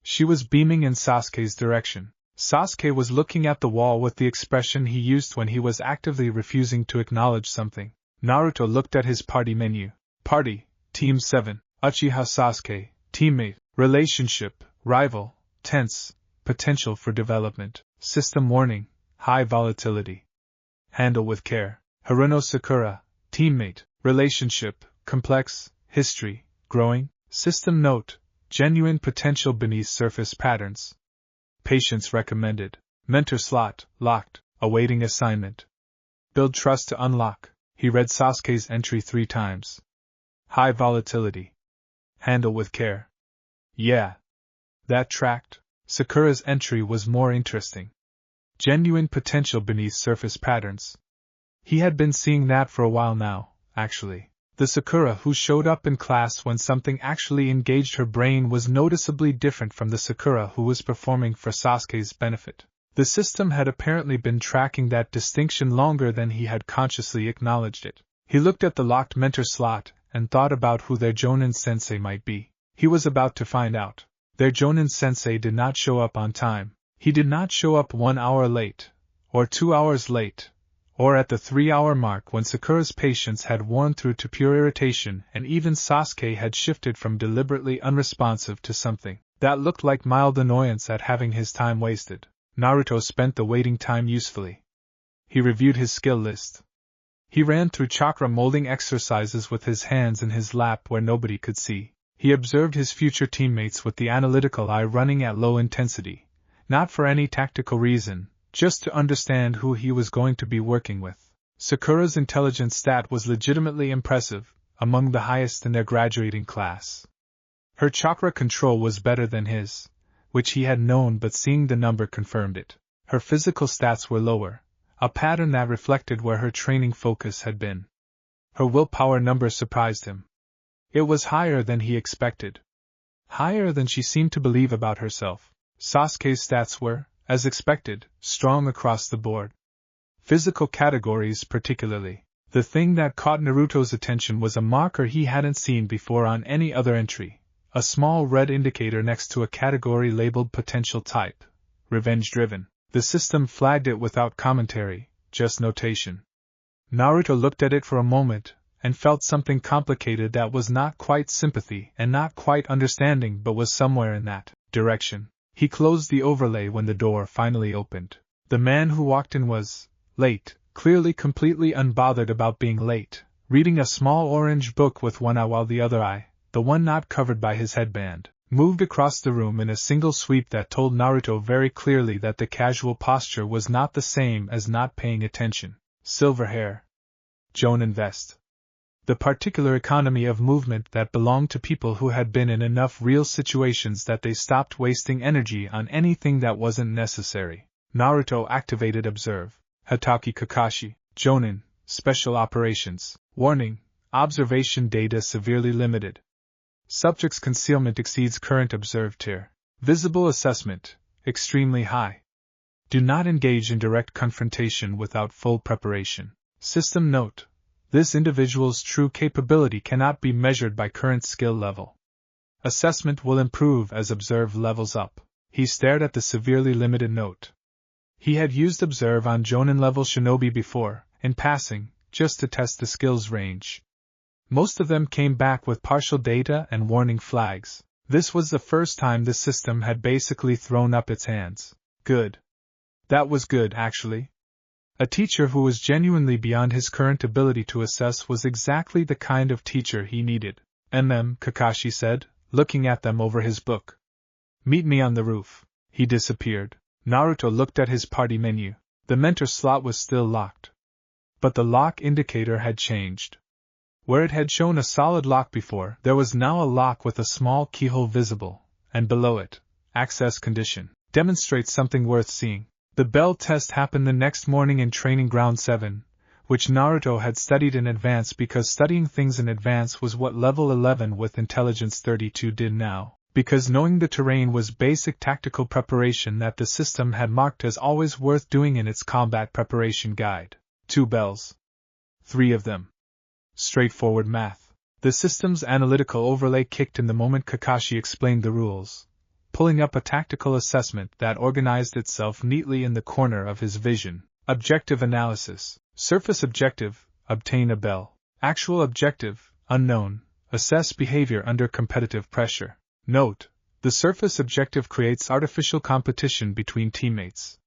She was beaming in Sasuke's direction. Sasuke was looking at the wall with the expression he used when he was actively refusing to acknowledge something. Naruto looked at his party menu. Party, Team 7, Uchiha Sasuke, teammate, relationship, rival, tense, potential for development, system warning, high volatility. Handle with care. Harino Sakura, teammate, relationship, complex, history, growing, system note, genuine potential beneath surface patterns. Patience recommended. Mentor slot, locked, awaiting assignment. Build trust to unlock. He read Sasuke's entry 3 times. High volatility. Handle with care. Yeah. That tracked. Sakura's entry was more interesting. Genuine potential beneath surface patterns. He had been seeing that for a while now, actually. The Sakura who showed up in class when something actually engaged her brain was noticeably different from the Sakura who was performing for Sasuke's benefit. The system had apparently been tracking that distinction longer than he had consciously acknowledged it. He looked at the locked mentor slot and thought about who their Jonin sensei might be. He was about to find out. Their Jonin sensei did not show up on time. He did not show up 1 hour late, or 2 hours late, or at the 3-hour mark when Sakura's patience had worn through to pure irritation and even Sasuke had shifted from deliberately unresponsive to something that looked like mild annoyance at having his time wasted. Naruto spent the waiting time usefully. He reviewed his skill list. He ran through chakra molding exercises with his hands in his lap where nobody could see. He observed his future teammates with the analytical eye running at low intensity, not for any tactical reason, just to understand who he was going to be working with. Sakura's intelligence stat was legitimately impressive, among the highest in their graduating class. Her chakra control was better than his, which he had known, but seeing the number confirmed it. Her physical stats were lower, a pattern that reflected where her training focus had been. Her willpower number surprised him. It was higher than he expected. Higher than she seemed to believe about herself. Sasuke's stats were, as expected, strong across the board. Physical categories particularly. The thing that caught Naruto's attention was a marker he hadn't seen before on any other entry, a small red indicator next to a category labeled potential type, revenge-driven. The system flagged it without commentary, just notation. Naruto looked at it for a moment, and felt something complicated that was not quite sympathy and not quite understanding but was somewhere in that direction. He closed the overlay when the door finally opened. The man who walked in was late, clearly completely unbothered about being late, reading a small orange book with one eye while the other eye, the one not covered by his headband, moved across the room in a single sweep that told Naruto very clearly that the casual posture was not the same as not paying attention. Silver hair. Jonin vest. The particular economy of movement that belonged to people who had been in enough real situations that they stopped wasting energy on anything that wasn't necessary. Naruto activated Observe. Hatake Kakashi, Jonin, Special Operations. Warning, observation data severely limited. Subject's concealment exceeds current observed tier. Visible assessment, extremely high. Do not engage in direct confrontation without full preparation. System note: this individual's true capability cannot be measured by current skill level. Assessment will improve as Observe levels up. He stared at the severely limited note. He had used Observe on Jonin-level shinobi before, in passing, just to test the skill's range. Most of them came back with partial data and warning flags. This was the first time the system had basically thrown up its hands. Good. That was good, actually. A teacher who was genuinely beyond his current ability to assess was exactly the kind of teacher he needed. Kakashi said, looking at them over his book. Meet me on the roof. He disappeared. Naruto looked at his party menu. The mentor slot was still locked. But the lock indicator had changed. Where it had shown a solid lock before, there was now a lock with a small keyhole visible, and below it, access condition. Demonstrates something worth seeing. The bell test happened the next morning in Training Ground 7, which Naruto had studied in advance because studying things in advance was what Level 11 with Intelligence 32 did now, because knowing the terrain was basic tactical preparation that the system had marked as always worth doing in its combat preparation guide. 2 bells. 3 of them. Straightforward math. The system's analytical overlay kicked in the moment Kakashi explained the rules, pulling up a tactical assessment that organized itself neatly in the corner of his vision. Objective analysis. Surface objective, obtain a bell. Actual objective, unknown, assess behavior under competitive pressure. Note: the surface objective creates artificial competition between teammates.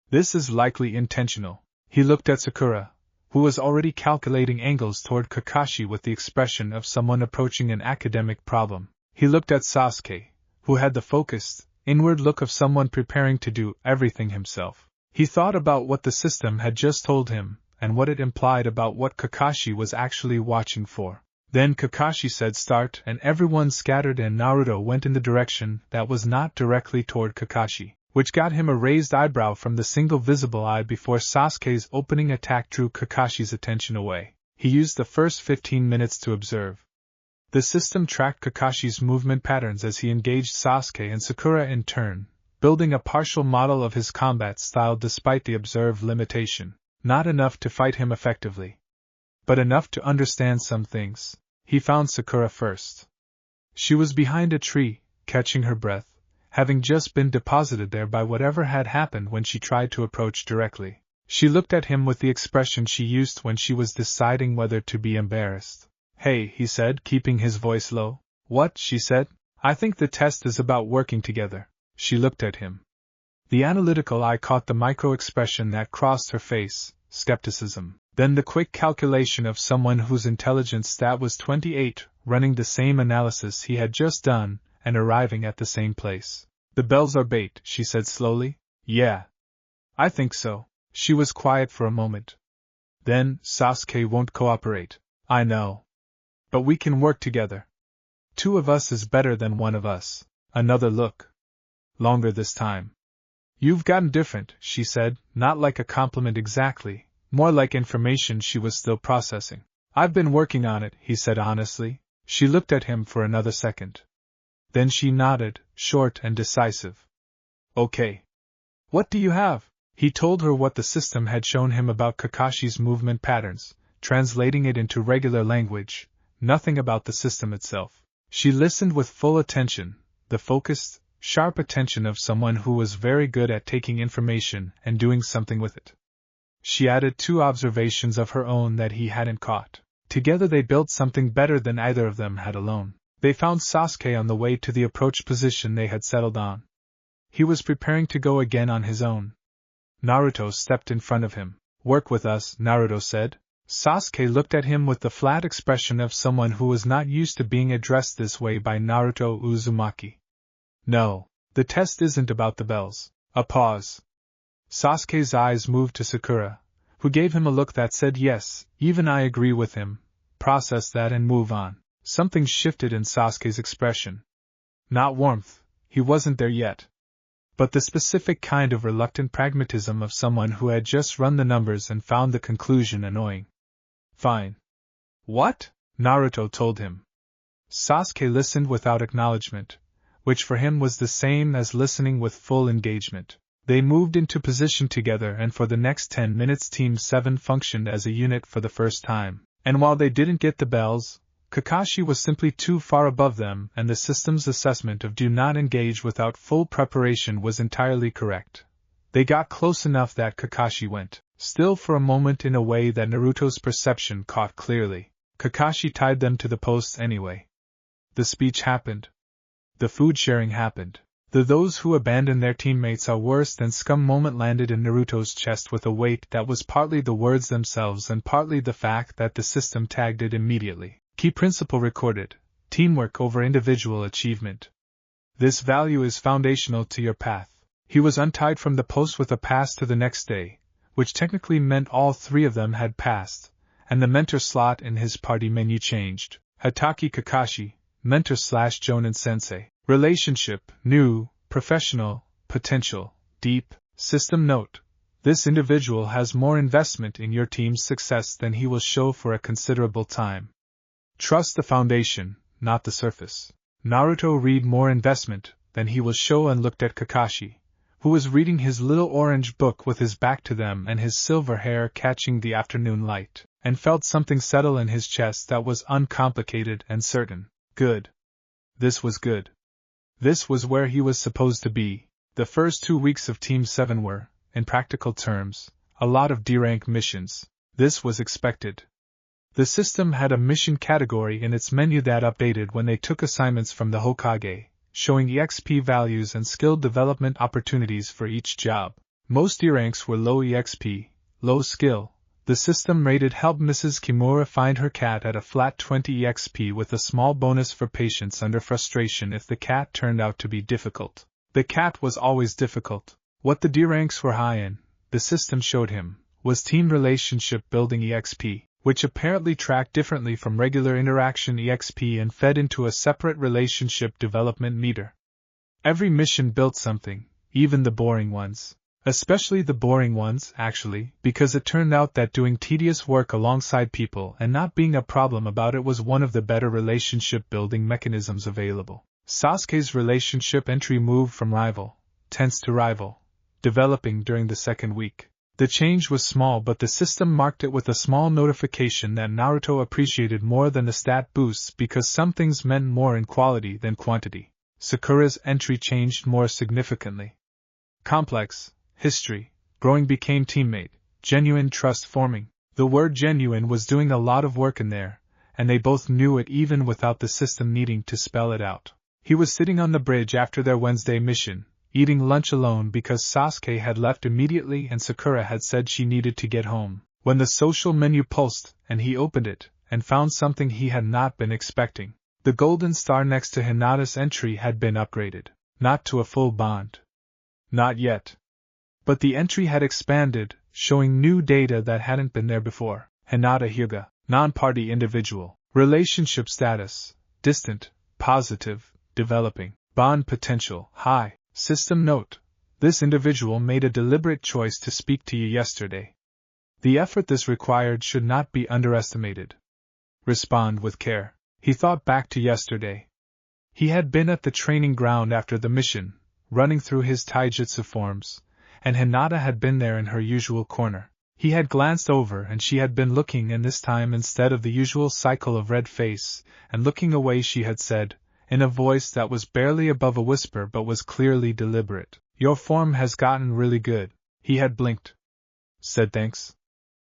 This is likely intentional. He looked at Sakura, who was already calculating angles toward Kakashi with the expression of someone approaching an academic problem. He looked at Sasuke, who had the focused, inward look of someone preparing to do everything himself. He thought about what the system had just told him, and what it implied about what Kakashi was actually watching for. Then Kakashi said start, and everyone scattered and Naruto went in the direction that was not directly toward Kakashi, which got him a raised eyebrow from the single visible eye before Sasuke's opening attack drew Kakashi's attention away. He used the first 15 minutes to observe. The system tracked Kakashi's movement patterns as he engaged Sasuke and Sakura in turn, building a partial model of his combat style despite the observed limitation. Not enough to fight him effectively, but enough to understand some things. He found Sakura first. She was behind a tree, catching her breath, having just been deposited there by whatever had happened when she tried to approach directly. She looked at him with the expression she used when she was deciding whether to be embarrassed. Hey, he said, keeping his voice low. What? She said. I think the test is about working together. She looked at him. The analytical eye caught the micro-expression that crossed her face, skepticism. Then the quick calculation of someone whose intelligence stat was 28, running the same analysis he had just done, and arriving at the same place. The bells are bait, she said slowly. Yeah. I think so. She was quiet for a moment. Then, Sasuke won't cooperate. I know. But we can work together. 2 of us is better than 1 of us. Another look. Longer this time. You've gotten different, she said, not like a compliment exactly, more like information she was still processing. I've been working on it, he said honestly. She looked at him for another second. Then she nodded, short and decisive. Okay. What do you have? He told her what the system had shown him about Kakashi's movement patterns, translating it into regular language, nothing about the system itself. She listened with full attention, the focused, sharp attention of someone who was very good at taking information and doing something with it. She added 2 observations of her own that he hadn't caught. Together they built something better than either of them had alone. They found Sasuke on the way to the approach position they had settled on. He was preparing to go again on his own. Naruto stepped in front of him. Work with us, Naruto said. Sasuke looked at him with the flat expression of someone who was not used to being addressed this way by Naruto Uzumaki. No, the test isn't about the bells. A pause. Sasuke's eyes moved to Sakura, who gave him a look that said yes, even I agree with him, process that and move on. Something shifted in Sasuke's expression. Not warmth, he wasn't there yet. but the specific kind of reluctant pragmatism of someone who had just run the numbers and found the conclusion annoying. Fine. What? Naruto told him. Sasuke listened without acknowledgement, which for him was the same as listening with full engagement. They moved into position together, and for the next 10 minutes Team 7 functioned as a unit for the first time. And while they didn't get the bells, Kakashi was simply too far above them, and the system's assessment of do not engage without full preparation was entirely correct. They got close enough that Kakashi went still for a moment in a way that Naruto's perception caught clearly. Kakashi tied them to the posts anyway. The speech happened. The food sharing happened. The "those who abandon their teammates are worse than scum" moment landed in Naruto's chest with a weight that was partly the words themselves and partly the fact that the system tagged it immediately. Key principle recorded: teamwork over individual achievement. This value is foundational to your path. He was untied from the post with a pass to the next day, which technically meant all three of them had passed, and the mentor slot in his party menu changed. Hatake Kakashi, mentor/Jonin Sensei. Relationship: new, professional, potential, deep. System note: this individual has more investment in your team's success than he will show for a considerable time. Trust the foundation, not the surface. Naruto read more investment than he will show and looked at Kakashi, who was reading his little orange book with his back to them and his silver hair catching the afternoon light, and felt something settle in his chest that was uncomplicated and certain. Good. This was good. This was where he was supposed to be. The first 2 weeks of Team 7 were, in practical terms, a lot of D-rank missions. This was expected. The system had a mission category in its menu that updated when they took assignments from the Hokage, showing EXP values and skill development opportunities for each job. Most D-ranks were low EXP, low skill. The system rated help Mrs. Kimura find her cat at a flat 20 EXP with a small bonus for patience under frustration if the cat turned out to be difficult. The cat was always difficult. What the D-ranks were high in, the system showed him, was team relationship building EXP, which apparently tracked differently from regular interaction EXP and fed into a separate relationship development meter. Every mission built something, even the boring ones. Especially the boring ones, actually, because it turned out that doing tedious work alongside people and not being a problem about it was one of the better relationship-building mechanisms available. Sasuke's relationship entry moved from rival, tense to rival, developing during the second week. The change was small, but the system marked it with a small notification that Naruto appreciated more than the stat boosts because some things meant more in quality than quantity. Sakura's entry changed more significantly. Complex. History, growing became teammate, genuine trust forming. The word genuine was doing a lot of work in there, and they both knew it even without the system needing to spell it out. He was sitting on the bridge after their Wednesday mission, eating lunch alone because Sasuke had left immediately and Sakura had said she needed to get home, when the social menu pulsed, and he opened it, and found something he had not been expecting. The golden star next to Hinata's entry had been upgraded, not to a full bond. Not yet. But the entry had expanded, showing new data that hadn't been there before. Hinata Hyuga, non-party individual. Relationship status, distant, positive, developing. Bond potential, high. System note: this individual made a deliberate choice to speak to you yesterday. The effort this required should not be underestimated. Respond with care. He thought back to yesterday. He had been at the training ground after the mission, running through his taijutsu forms, and Hinata had been there in her usual corner. He had glanced over and she had been looking, and this time instead of the usual cycle of red face and looking away she had said, in a voice that was barely above a whisper but was clearly deliberate, "Your form has gotten really good." He had blinked. Said thanks.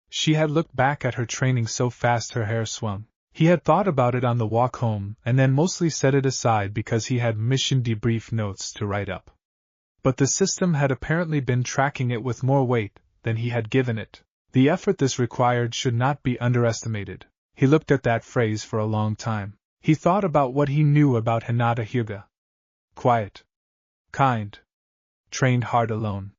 She had looked back at her training so fast her hair swung. He had thought about it on the walk home and then mostly set it aside because he had mission debrief notes to write up. But the system had apparently been tracking it with more weight than he had given it. The effort this required should not be underestimated. He looked at that phrase for a long time. He thought about what he knew about Hinata Hyuga. Quiet. Kind. Trained hard alone.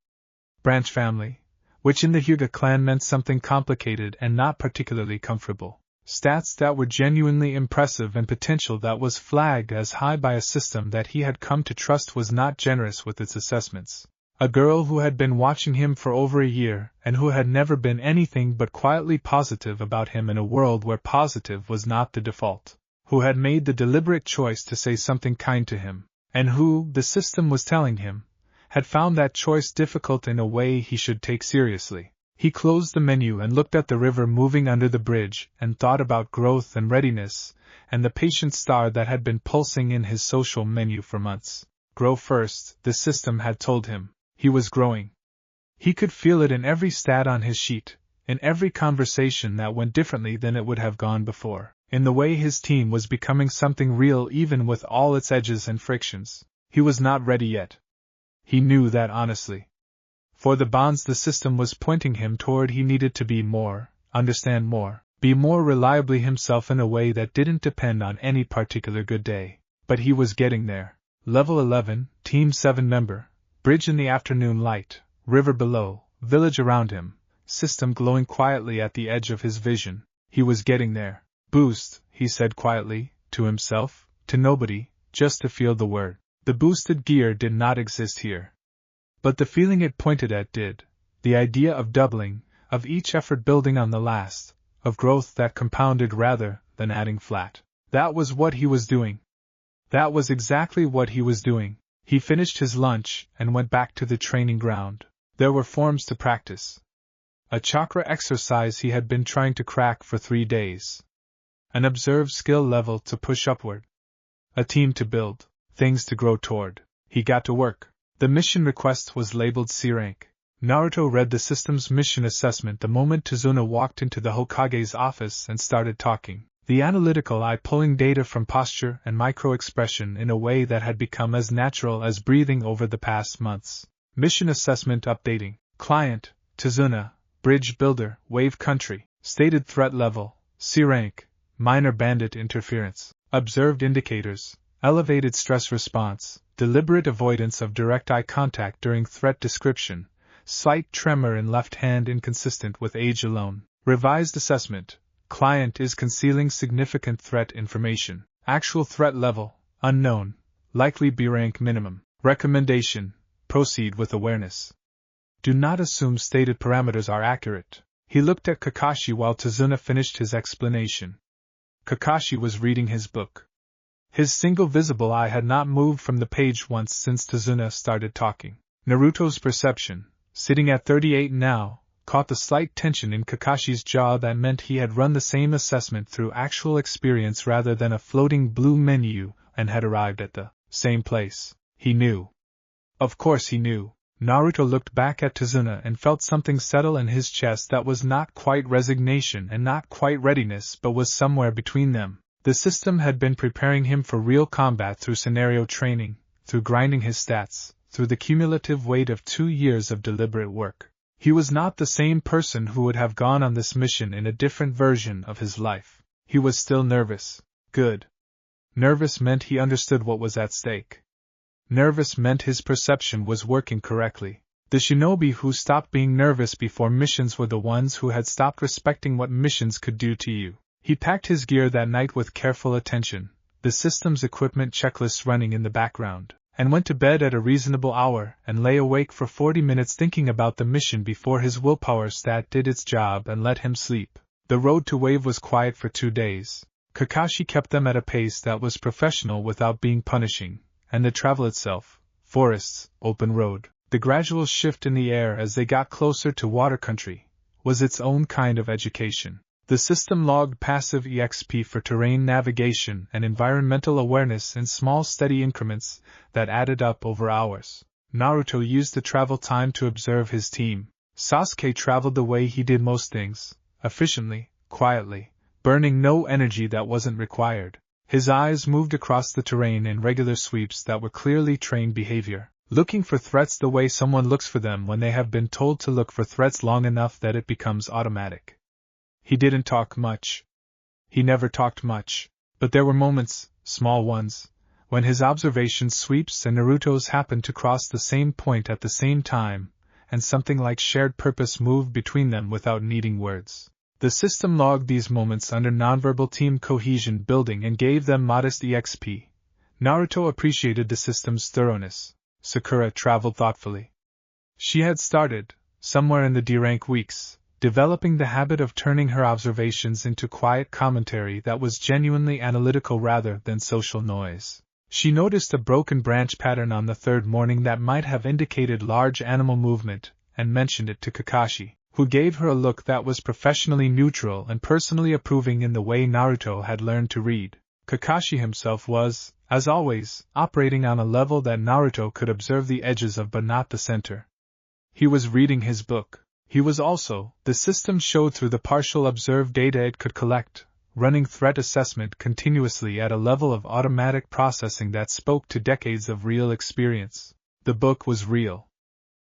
Branch family, which in the Hyuga clan meant something complicated and not particularly comfortable. Stats that were genuinely impressive and potential that was flagged as high by a system that he had come to trust was not generous with its assessments. A girl who had been watching him for over a year and who had never been anything but quietly positive about him in a world where positive was not the default. Who had made the deliberate choice to say something kind to him, and who, the system was telling him, had found that choice difficult in a way he should take seriously. He closed the menu and looked at the river moving under the bridge and thought about growth and readiness, and the patient star that had been pulsing in his social menu for months. Grow first, the system had told him. He was growing. He could feel it in every stat on his sheet, in every conversation that went differently than it would have gone before, in the way his team was becoming something real even with all its edges and frictions. He was not ready yet. He knew that honestly. For the bonds the system was pointing him toward, he needed to be more, understand more, be more reliably himself in a way that didn't depend on any particular good day. But he was getting there. Level 11, Team 7 member, bridge in the afternoon light, river below, village around him, system glowing quietly at the edge of his vision. He was getting there. Boost, he said quietly, to himself, to nobody, just to feel the word. The boosted gear did not exist here. But the feeling it pointed at did, the idea of doubling, of each effort building on the last, of growth that compounded rather than adding flat. That was what he was doing. That was exactly what he was doing. He finished his lunch and went back to the training ground. There were forms to practice. A chakra exercise he had been trying to crack for 3 days. An observed skill level to push upward. A team to build, things to grow toward. He got to work. The mission request was labeled C rank. Naruto read the system's mission assessment the moment Tazuna walked into the Hokage's office and started talking. The analytical eye pulling data from posture and micro-expression in a way that had become as natural as breathing over the past months. Mission assessment updating. Client, Tazuna, bridge builder, wave country, stated threat level, C rank, minor bandit interference, observed indicators, elevated stress response, deliberate avoidance of direct eye contact during threat description, slight tremor in left hand inconsistent with age alone. Revised assessment. Client is concealing significant threat information. Actual threat level, unknown, likely B rank minimum. Recommendation, proceed with awareness. Do not assume stated parameters are accurate. He looked at Kakashi while Tazuna finished his explanation. Kakashi was reading his book. His single visible eye had not moved from the page once since Tazuna started talking. Naruto's perception, sitting at 38 now, caught the slight tension in Kakashi's jaw that meant he had run the same assessment through actual experience rather than a floating blue menu and had arrived at the same place. He knew. Of course he knew. Naruto looked back at Tazuna and felt something settle in his chest that was not quite resignation and not quite readiness but was somewhere between them. The system had been preparing him for real combat through scenario training, through grinding his stats, through the cumulative weight of 2 years of deliberate work. He was not the same person who would have gone on this mission in a different version of his life. He was still nervous. Good. Nervous meant he understood what was at stake. Nervous meant his perception was working correctly. The shinobi who stopped being nervous before missions were the ones who had stopped respecting what missions could do to you. He packed his gear that night with careful attention, the system's equipment checklists running in the background, and went to bed at a reasonable hour and lay awake for 40 minutes thinking about the mission before his willpower stat did its job and let him sleep. The road to Wave was quiet for 2 days. Kakashi kept them at a pace that was professional without being punishing, and the travel itself, forests, open road, the gradual shift in the air as they got closer to water country, was its own kind of education. The system logged passive EXP for terrain navigation and environmental awareness in small steady increments that added up over hours. Naruto used the travel time to observe his team. Sasuke traveled the way he did most things, efficiently, quietly, burning no energy that wasn't required. His eyes moved across the terrain in regular sweeps that were clearly trained behavior, looking for threats the way someone looks for them when they have been told to look for threats long enough that it becomes automatic. He didn't talk much. He never talked much, but there were moments, small ones, when his observation sweeps and Naruto's happened to cross the same point at the same time, and something like shared purpose moved between them without needing words. The system logged these moments under nonverbal team cohesion building and gave them modest EXP. Naruto appreciated the system's thoroughness. Sakura traveled thoughtfully. She had started, somewhere in the D-rank weeks, developing the habit of turning her observations into quiet commentary that was genuinely analytical rather than social noise. She noticed a broken branch pattern on the third morning that might have indicated large animal movement, and mentioned it to Kakashi, who gave her a look that was professionally neutral and personally approving in the way Naruto had learned to read. Kakashi himself was, as always, operating on a level that Naruto could observe the edges of but not the center. He was reading his book. He was also, the system showed through the partial observed data it could collect, running threat assessment continuously at a level of automatic processing that spoke to decades of real experience. The book was real.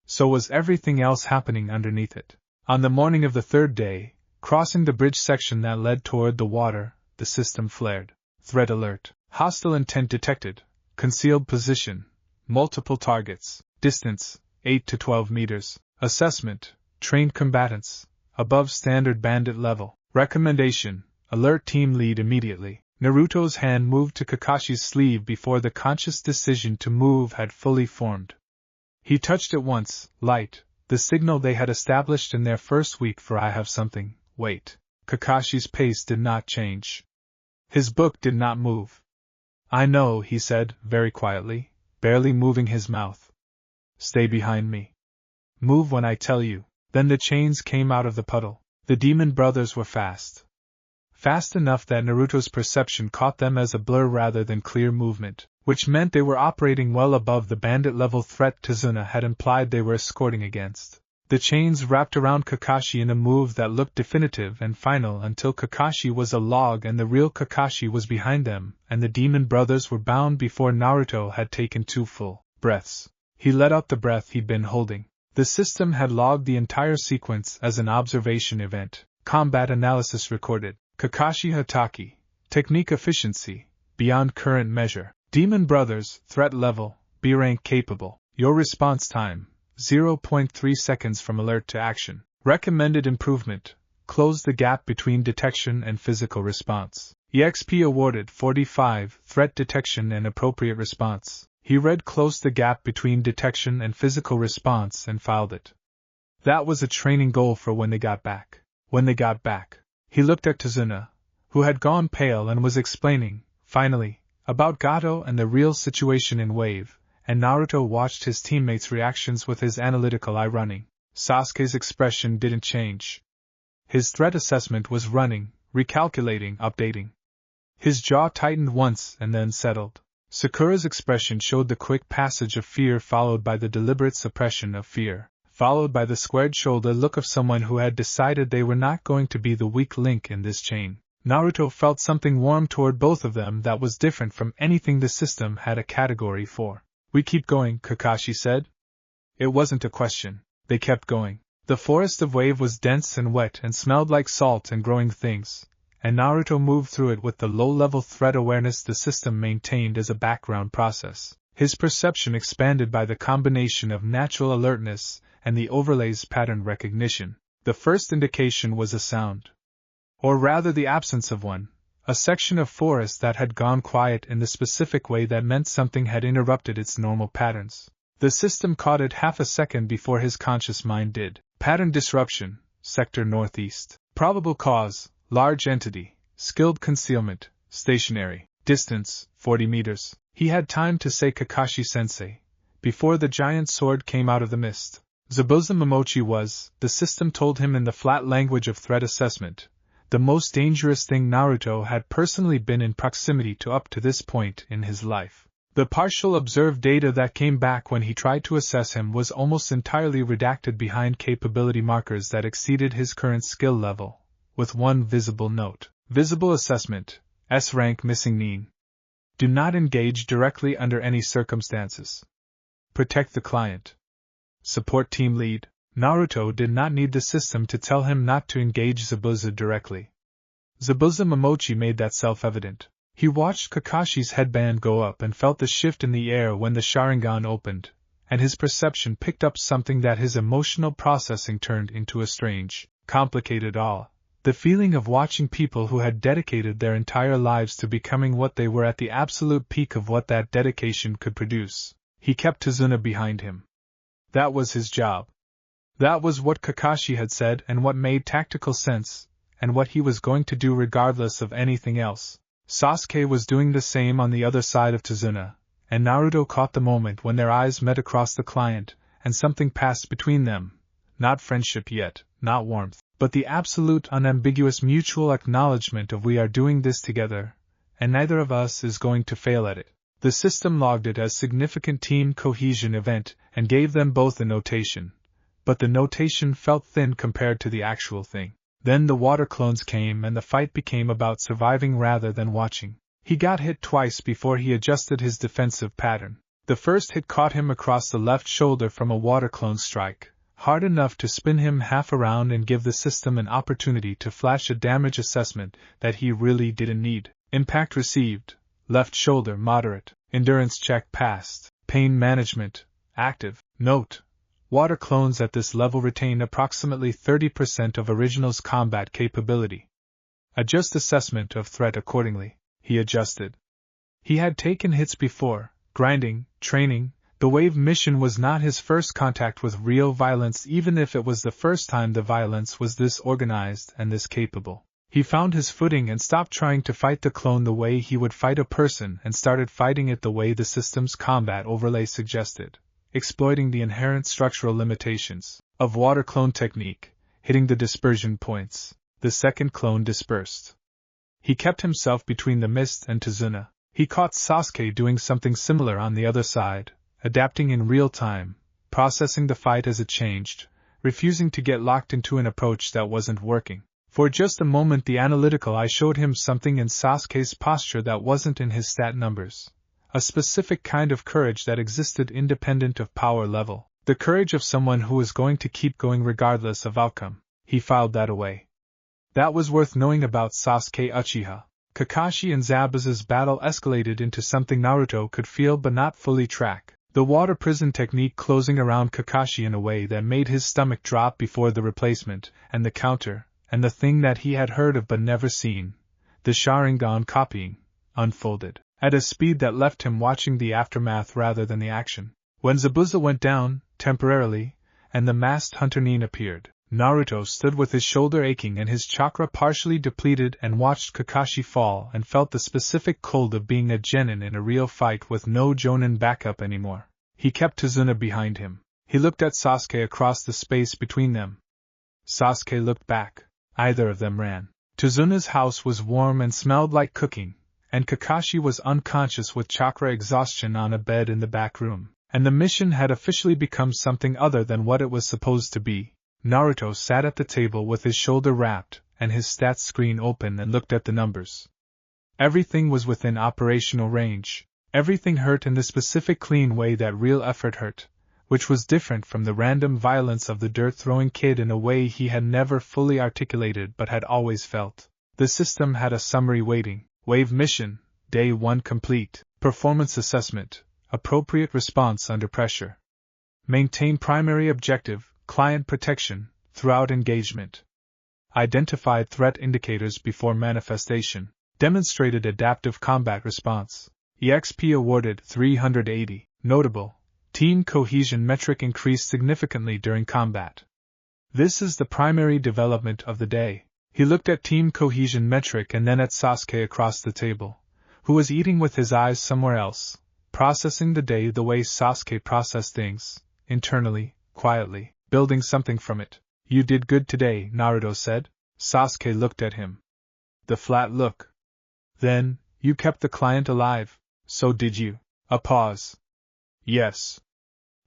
So was everything else happening underneath it. On the morning of the third day, crossing the bridge section that led toward the water, the system flared. Threat alert. Hostile intent detected. Concealed position. Multiple targets. Distance, 8 to 12 meters. Assessment. Trained combatants. Above standard bandit level. Recommendation. Alert team lead immediately. Naruto's hand moved to Kakashi's sleeve before the conscious decision to move had fully formed. He touched it once, light, the signal they had established in their first week for I have something, wait. Kakashi's pace did not change. His book did not move. I know, he said, very quietly, barely moving his mouth. Stay behind me. Move when I tell you. Then the chains came out of the puddle. The demon brothers were fast. Fast enough that Naruto's perception caught them as a blur rather than clear movement, which meant they were operating well above the bandit-level threat Tazuna had implied they were escorting against. The chains wrapped around Kakashi in a move that looked definitive and final until Kakashi was a log and the real Kakashi was behind them, and the demon brothers were bound before Naruto had taken 2 full breaths. He let out the breath he'd been holding. The system had logged the entire sequence as an observation event. Combat analysis recorded. Kakashi Hatake. Technique efficiency. Beyond current measure. Demon Brothers, threat level, B rank capable. Your response time, 0.3 seconds from alert to action. Recommended improvement. Close the gap between detection and physical response. EXP awarded 45, threat detection and appropriate response. He read close the gap between detection and physical response and filed it. That was a training goal for when they got back. When they got back. He looked at Tazuna, who had gone pale and was explaining, finally, about Gato and the real situation in Wave, and Naruto watched his teammates' reactions with his analytical eye running. Sasuke's expression didn't change. His threat assessment was running, recalculating, updating. His jaw tightened once and then settled. Sakura's expression showed the quick passage of fear followed by the deliberate suppression of fear, followed by the squared-shoulder look of someone who had decided they were not going to be the weak link in this chain. Naruto felt something warm toward both of them that was different from anything the system had a category for. We keep going, Kakashi said. It wasn't a question. They kept going. The forest of Wave was dense and wet and smelled like salt and growing things, and Naruto moved through it with the low-level threat awareness the system maintained as a background process. His perception expanded by the combination of natural alertness and the overlay's pattern recognition. The first indication was a sound. Or rather the absence of one, a section of forest that had gone quiet in the specific way that meant something had interrupted its normal patterns. The system caught it half a second before his conscious mind did. Pattern disruption, sector northeast. Probable cause, large entity, skilled concealment, stationary, distance, 40 meters. He had time to say Kakashi-sensei, before the giant sword came out of the mist. Zabuza Momochi was, the system told him in the flat language of threat assessment, the most dangerous thing Naruto had personally been in proximity to up to this point in his life. The partial observed data that came back when he tried to assess him was almost entirely redacted behind capability markers that exceeded his current skill level, with one visible note. Visible assessment, S rank missing Nin. Do not engage directly under any circumstances. Protect the client. Support team lead. Naruto did not need the system to tell him not to engage Zabuza directly. Zabuza Momochi made that self-evident. He watched Kakashi's headband go up and felt the shift in the air when the Sharingan opened, and his perception picked up something that his emotional processing turned into a strange, complicated awe. The feeling of watching people who had dedicated their entire lives to becoming what they were at the absolute peak of what that dedication could produce. He kept Tazuna behind him. That was his job. That was what Kakashi had said and what made tactical sense, and what he was going to do regardless of anything else. Sasuke was doing the same on the other side of Tazuna, and Naruto caught the moment when their eyes met across the client, and something passed between them. Not friendship yet, not warmth, but the absolute unambiguous mutual acknowledgement of we are doing this together, and neither of us is going to fail at it. The system logged it as significant team cohesion event and gave them both a notation, but the notation felt thin compared to the actual thing. Then the water clones came and the fight became about surviving rather than watching. He got hit twice before he adjusted his defensive pattern. The first hit caught him across the left shoulder from a water clone strike, hard enough to spin him half around and give the system an opportunity to flash a damage assessment that he really didn't need. Impact received, left shoulder moderate, endurance check passed, pain management, active. Note: water clones at this level retain approximately 30% of original's combat capability. Adjust assessment of threat accordingly. He adjusted. He had taken hits before, grinding, training. The wave mission was not his first contact with real violence, even if it was the first time the violence was this organized and this capable. He found his footing and stopped trying to fight the clone the way he would fight a person and started fighting it the way the system's combat overlay suggested, exploiting the inherent structural limitations of water clone technique, hitting the dispersion points. The second clone dispersed. He kept himself between the mist and Tazuna. He caught Sasuke doing something similar on the other side, adapting in real time, processing the fight as it changed, refusing to get locked into an approach that wasn't working. For just a moment the analytical eye showed him something in Sasuke's posture that wasn't in his stat numbers. A specific kind of courage that existed independent of power level. The courage of someone who was going to keep going regardless of outcome. He filed that away. That was worth knowing about Sasuke Uchiha. Kakashi and Zabuza's battle escalated into something Naruto could feel but not fully track. The water prison technique closing around Kakashi in a way that made his stomach drop before the replacement, and the counter, and the thing that he had heard of but never seen, the Sharingan copying, unfolded, at a speed that left him watching the aftermath rather than the action. When Zabuza went down, temporarily, and the masked hunter Nin appeared, Naruto stood with his shoulder aching and his chakra partially depleted and watched Kakashi fall and felt the specific cold of being a genin in a real fight with no jonin backup anymore. He kept Tazuna behind him. He looked at Sasuke across the space between them. Sasuke looked back. Either of them ran. Tazuna's house was warm and smelled like cooking, and Kakashi was unconscious with chakra exhaustion on a bed in the back room, and the mission had officially become something other than what it was supposed to be. Naruto sat at the table with his shoulder wrapped and his stats screen open and looked at the numbers. Everything was within operational range. Everything hurt in the specific clean way that real effort hurt, which was different from the random violence of the dirt-throwing kid in a way he had never fully articulated but had always felt. The system had a summary weighting. Wave mission, Day 1 complete. Performance assessment, appropriate response under pressure. Maintain primary objective, client protection, throughout engagement. Identified threat indicators before manifestation. Demonstrated adaptive combat response. EXP awarded 380. Notable. Team cohesion metric increased significantly during combat. This is the primary development of the day. He looked at team cohesion metric and then at Sasuke across the table, who was eating with his eyes somewhere else, processing the day the way Sasuke processed things, internally, quietly, building something from it. You did good today, Naruto said. Sasuke looked at him. The flat look. Then, you kept the client alive, so did you. A pause. Yes.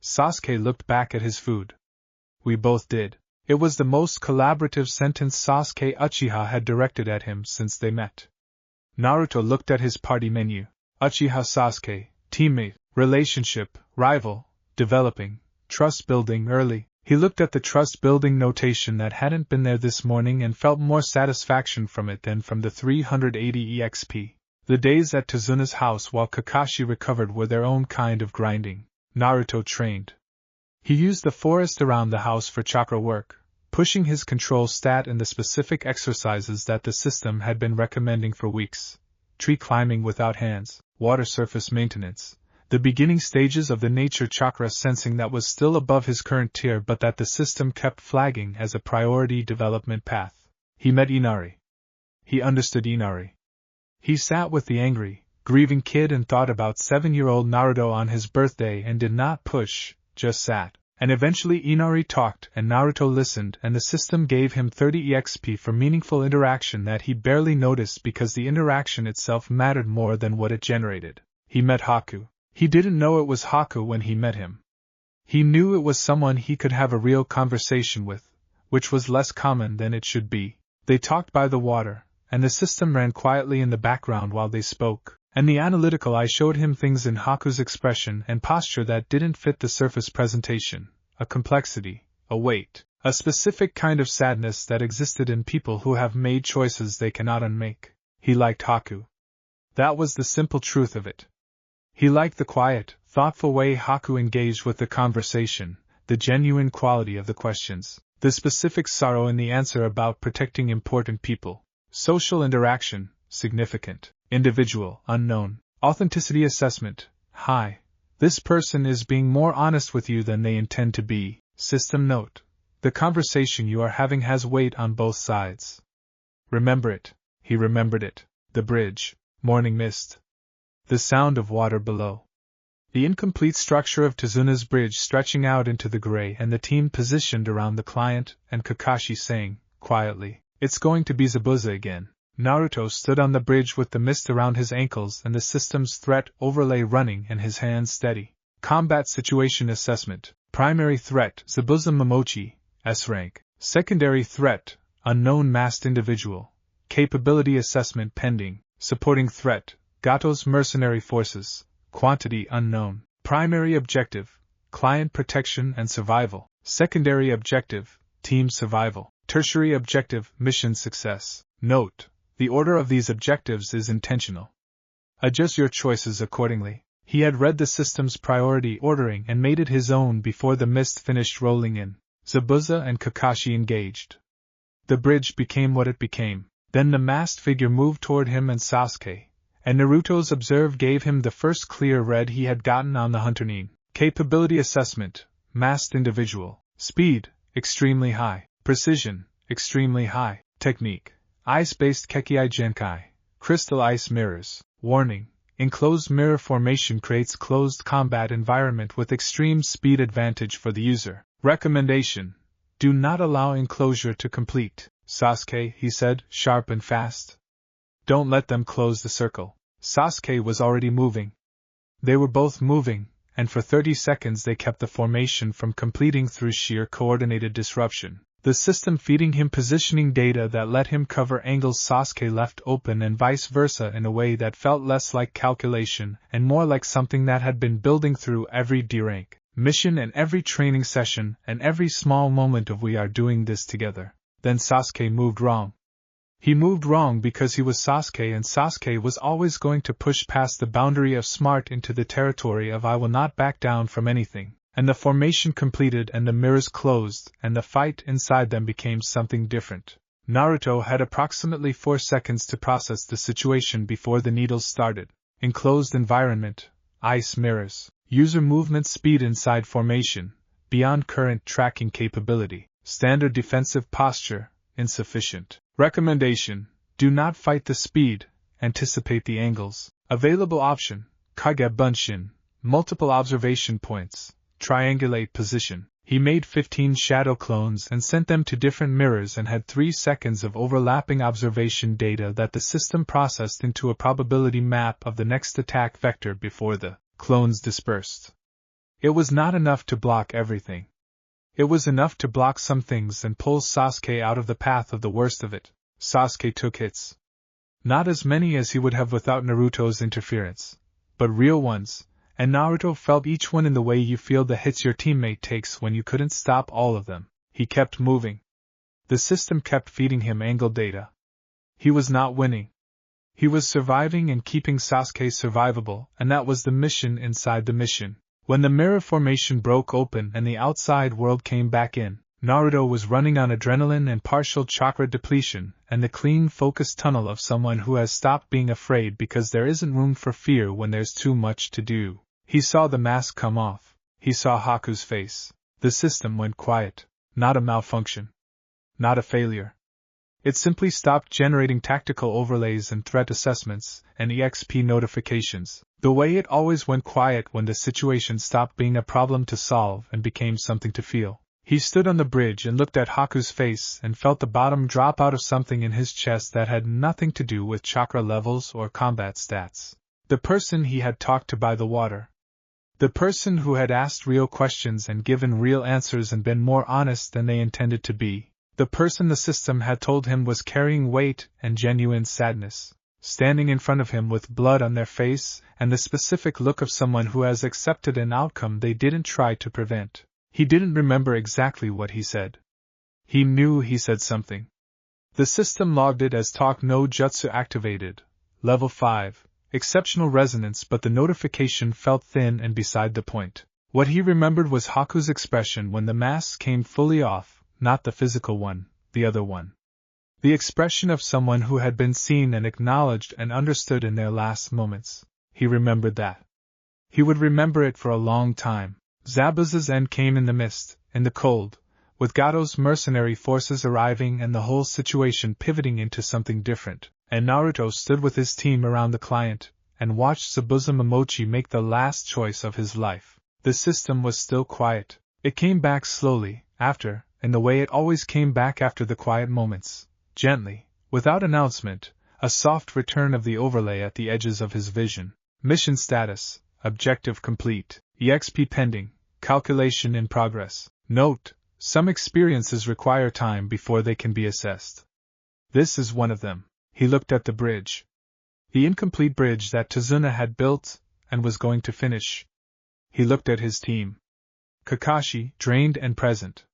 Sasuke looked back at his food. We both did. It was the most collaborative sentence Sasuke Uchiha had directed at him since they met. Naruto looked at his party menu. Uchiha Sasuke, teammate, relationship, rival, developing, trust building early. He looked at the trust building notation that hadn't been there this morning and felt more satisfaction from it than from the 380 EXP. The days at Tazuna's house while Kakashi recovered were their own kind of grinding. Naruto trained. He used the forest around the house for chakra work, pushing his control stat in the specific exercises that the system had been recommending for weeks. Tree climbing without hands, water surface maintenance, the beginning stages of the nature chakra sensing that was still above his current tier but that the system kept flagging as a priority development path. He met Inari. He understood Inari. He sat with the angry, grieving kid and thought about 7-year-old Naruto on his birthday and did not push, just sat. And eventually Inari talked and Naruto listened and the system gave him 30 EXP for meaningful interaction that he barely noticed because the interaction itself mattered more than what it generated. He met Haku. He didn't know it was Haku when he met him. He knew it was someone he could have a real conversation with, which was less common than it should be. They talked by the water, and the system ran quietly in the background while they spoke, and the analytical eye showed him things in Haku's expression and posture that didn't fit the surface presentation, a complexity, a weight, a specific kind of sadness that existed in people who have made choices they cannot unmake. He liked Haku. That was the simple truth of it. He liked the quiet, thoughtful way Haku engaged with the conversation, the genuine quality of the questions, the specific sorrow in the answer about protecting important people, social interaction, significant, individual, unknown, authenticity assessment, high. This person is being more honest with you than they intend to be. System note. The conversation you are having has weight on both sides. Remember it. He remembered it. The bridge, morning mist. The sound of water below. The incomplete structure of Tezuna's bridge stretching out into the gray and the team positioned around the client and Kakashi saying, quietly, "It's going to be Zabuza again." Naruto stood on the bridge with the mist around his ankles and the system's threat overlay running and his hands steady. Combat situation assessment. Primary threat, Zabuza Momochi, S rank. Secondary threat, unknown masked individual. Capability assessment pending. Supporting threat, Gato's mercenary forces. Quantity unknown. Primary objective, client protection and survival. Secondary objective, team survival. Tertiary objective, mission success. Note: the order of these objectives is intentional. Adjust your choices accordingly. He had read the system's priority ordering and made it his own before the mist finished rolling in. Zabuza and Kakashi engaged. The bridge became what it became. Then the masked figure moved toward him and Sasuke, and Naruto's observe gave him the first clear read he had gotten on the Hunter-nin. Capability assessment, masked individual. Speed, extremely high. Precision, extremely high. Technique, ice-based Kekkai Genkai. Crystal ice mirrors. Warning: enclosed mirror formation creates closed combat environment with extreme speed advantage for the user. Recommendation: do not allow enclosure to complete. Sasuke, he said, sharp and fast. Don't let them close the circle. Sasuke was already moving. They were both moving, and for 30 seconds they kept the formation from completing through sheer coordinated disruption. The system feeding him positioning data that let him cover angles Sasuke left open and vice versa in a way that felt less like calculation and more like something that had been building through every D-rank mission and every training session and every small moment of we are doing this together. Then Sasuke moved wrong. He moved wrong because he was Sasuke and Sasuke was always going to push past the boundary of smart into the territory of I will not back down from anything. And the formation completed and the mirrors closed and the fight inside them became something different. Naruto had approximately 4 seconds to process the situation before the needles started. Enclosed environment, ice mirrors, user movement speed inside formation, beyond current tracking capability, standard defensive posture, insufficient. Recommendation: do not fight the speed, anticipate the angles. Available option, Kage Bunshin, multiple observation points. Triangulate position. He made 15 shadow clones and sent them to different mirrors and had 3 seconds of overlapping observation data that the system processed into a probability map of the next attack vector before the clones dispersed. It was not enough to block everything. It was enough to block some things and pull Sasuke out of the path of the worst of it. Sasuke took hits. Not as many as he would have without Naruto's interference, but real ones. And Naruto felt each one in the way you feel the hits your teammate takes when you couldn't stop all of them. He kept moving. The system kept feeding him angle data. He was not winning. He was surviving and keeping Sasuke survivable, and that was the mission inside the mission. When the mirror formation broke open and the outside world came back in, Naruto was running on adrenaline and partial chakra depletion, and the clean, focused tunnel of someone who has stopped being afraid because there isn't room for fear when there's too much to do. He saw the mask come off. He saw Haku's face. The system went quiet. Not a malfunction. Not a failure. It simply stopped generating tactical overlays and threat assessments and EXP notifications, the way it always went quiet when the situation stopped being a problem to solve and became something to feel. He stood on the bridge and looked at Haku's face and felt the bottom drop out of something in his chest that had nothing to do with chakra levels or combat stats. The person he had talked to by the water. The person who had asked real questions and given real answers and been more honest than they intended to be. The person the system had told him was carrying weight and genuine sadness, standing in front of him with blood on their face and the specific look of someone who has accepted an outcome they didn't try to prevent. He didn't remember exactly what he said. He knew he said something. The system logged it as talk no jutsu activated, level 5, exceptional resonance, but the notification felt thin and beside the point. What he remembered was Haku's expression when the mask came fully off. Not the physical one, the other one. The expression of someone who had been seen and acknowledged and understood in their last moments. He remembered that. He would remember it for a long time. Zabuza's end came in the mist, in the cold, with Gato's mercenary forces arriving and the whole situation pivoting into something different, and Naruto stood with his team around the client, and watched Zabuza Momochi make the last choice of his life. The system was still quiet. It came back slowly, after, in the way it always came back after the quiet moments, gently, without announcement, a soft return of the overlay at the edges of his vision. Mission status, objective complete, EXP pending, calculation in progress. Note, some experiences require time before they can be assessed. This is one of them. He looked at the bridge. The incomplete bridge that Tazuna had built, and was going to finish. He looked at his team. Kakashi, drained and present.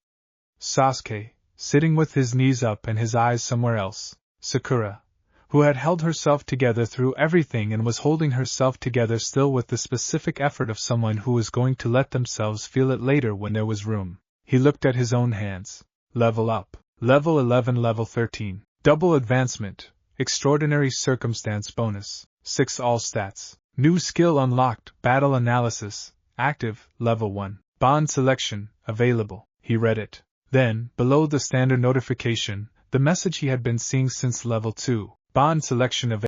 Sasuke, sitting with his knees up and his eyes somewhere else. Sakura, who had held herself together through everything and was holding herself together still with the specific effort of someone who was going to let themselves feel it later when there was room. He looked at his own hands. Level up. Level 11, level 13. Double advancement. Extraordinary circumstance bonus. 6 all stats. New skill unlocked. Battle analysis. Active. Level 1. Bond selection. Available. He read it. Then, below the standard notification, the message he had been seeing since level 2, bond selection available.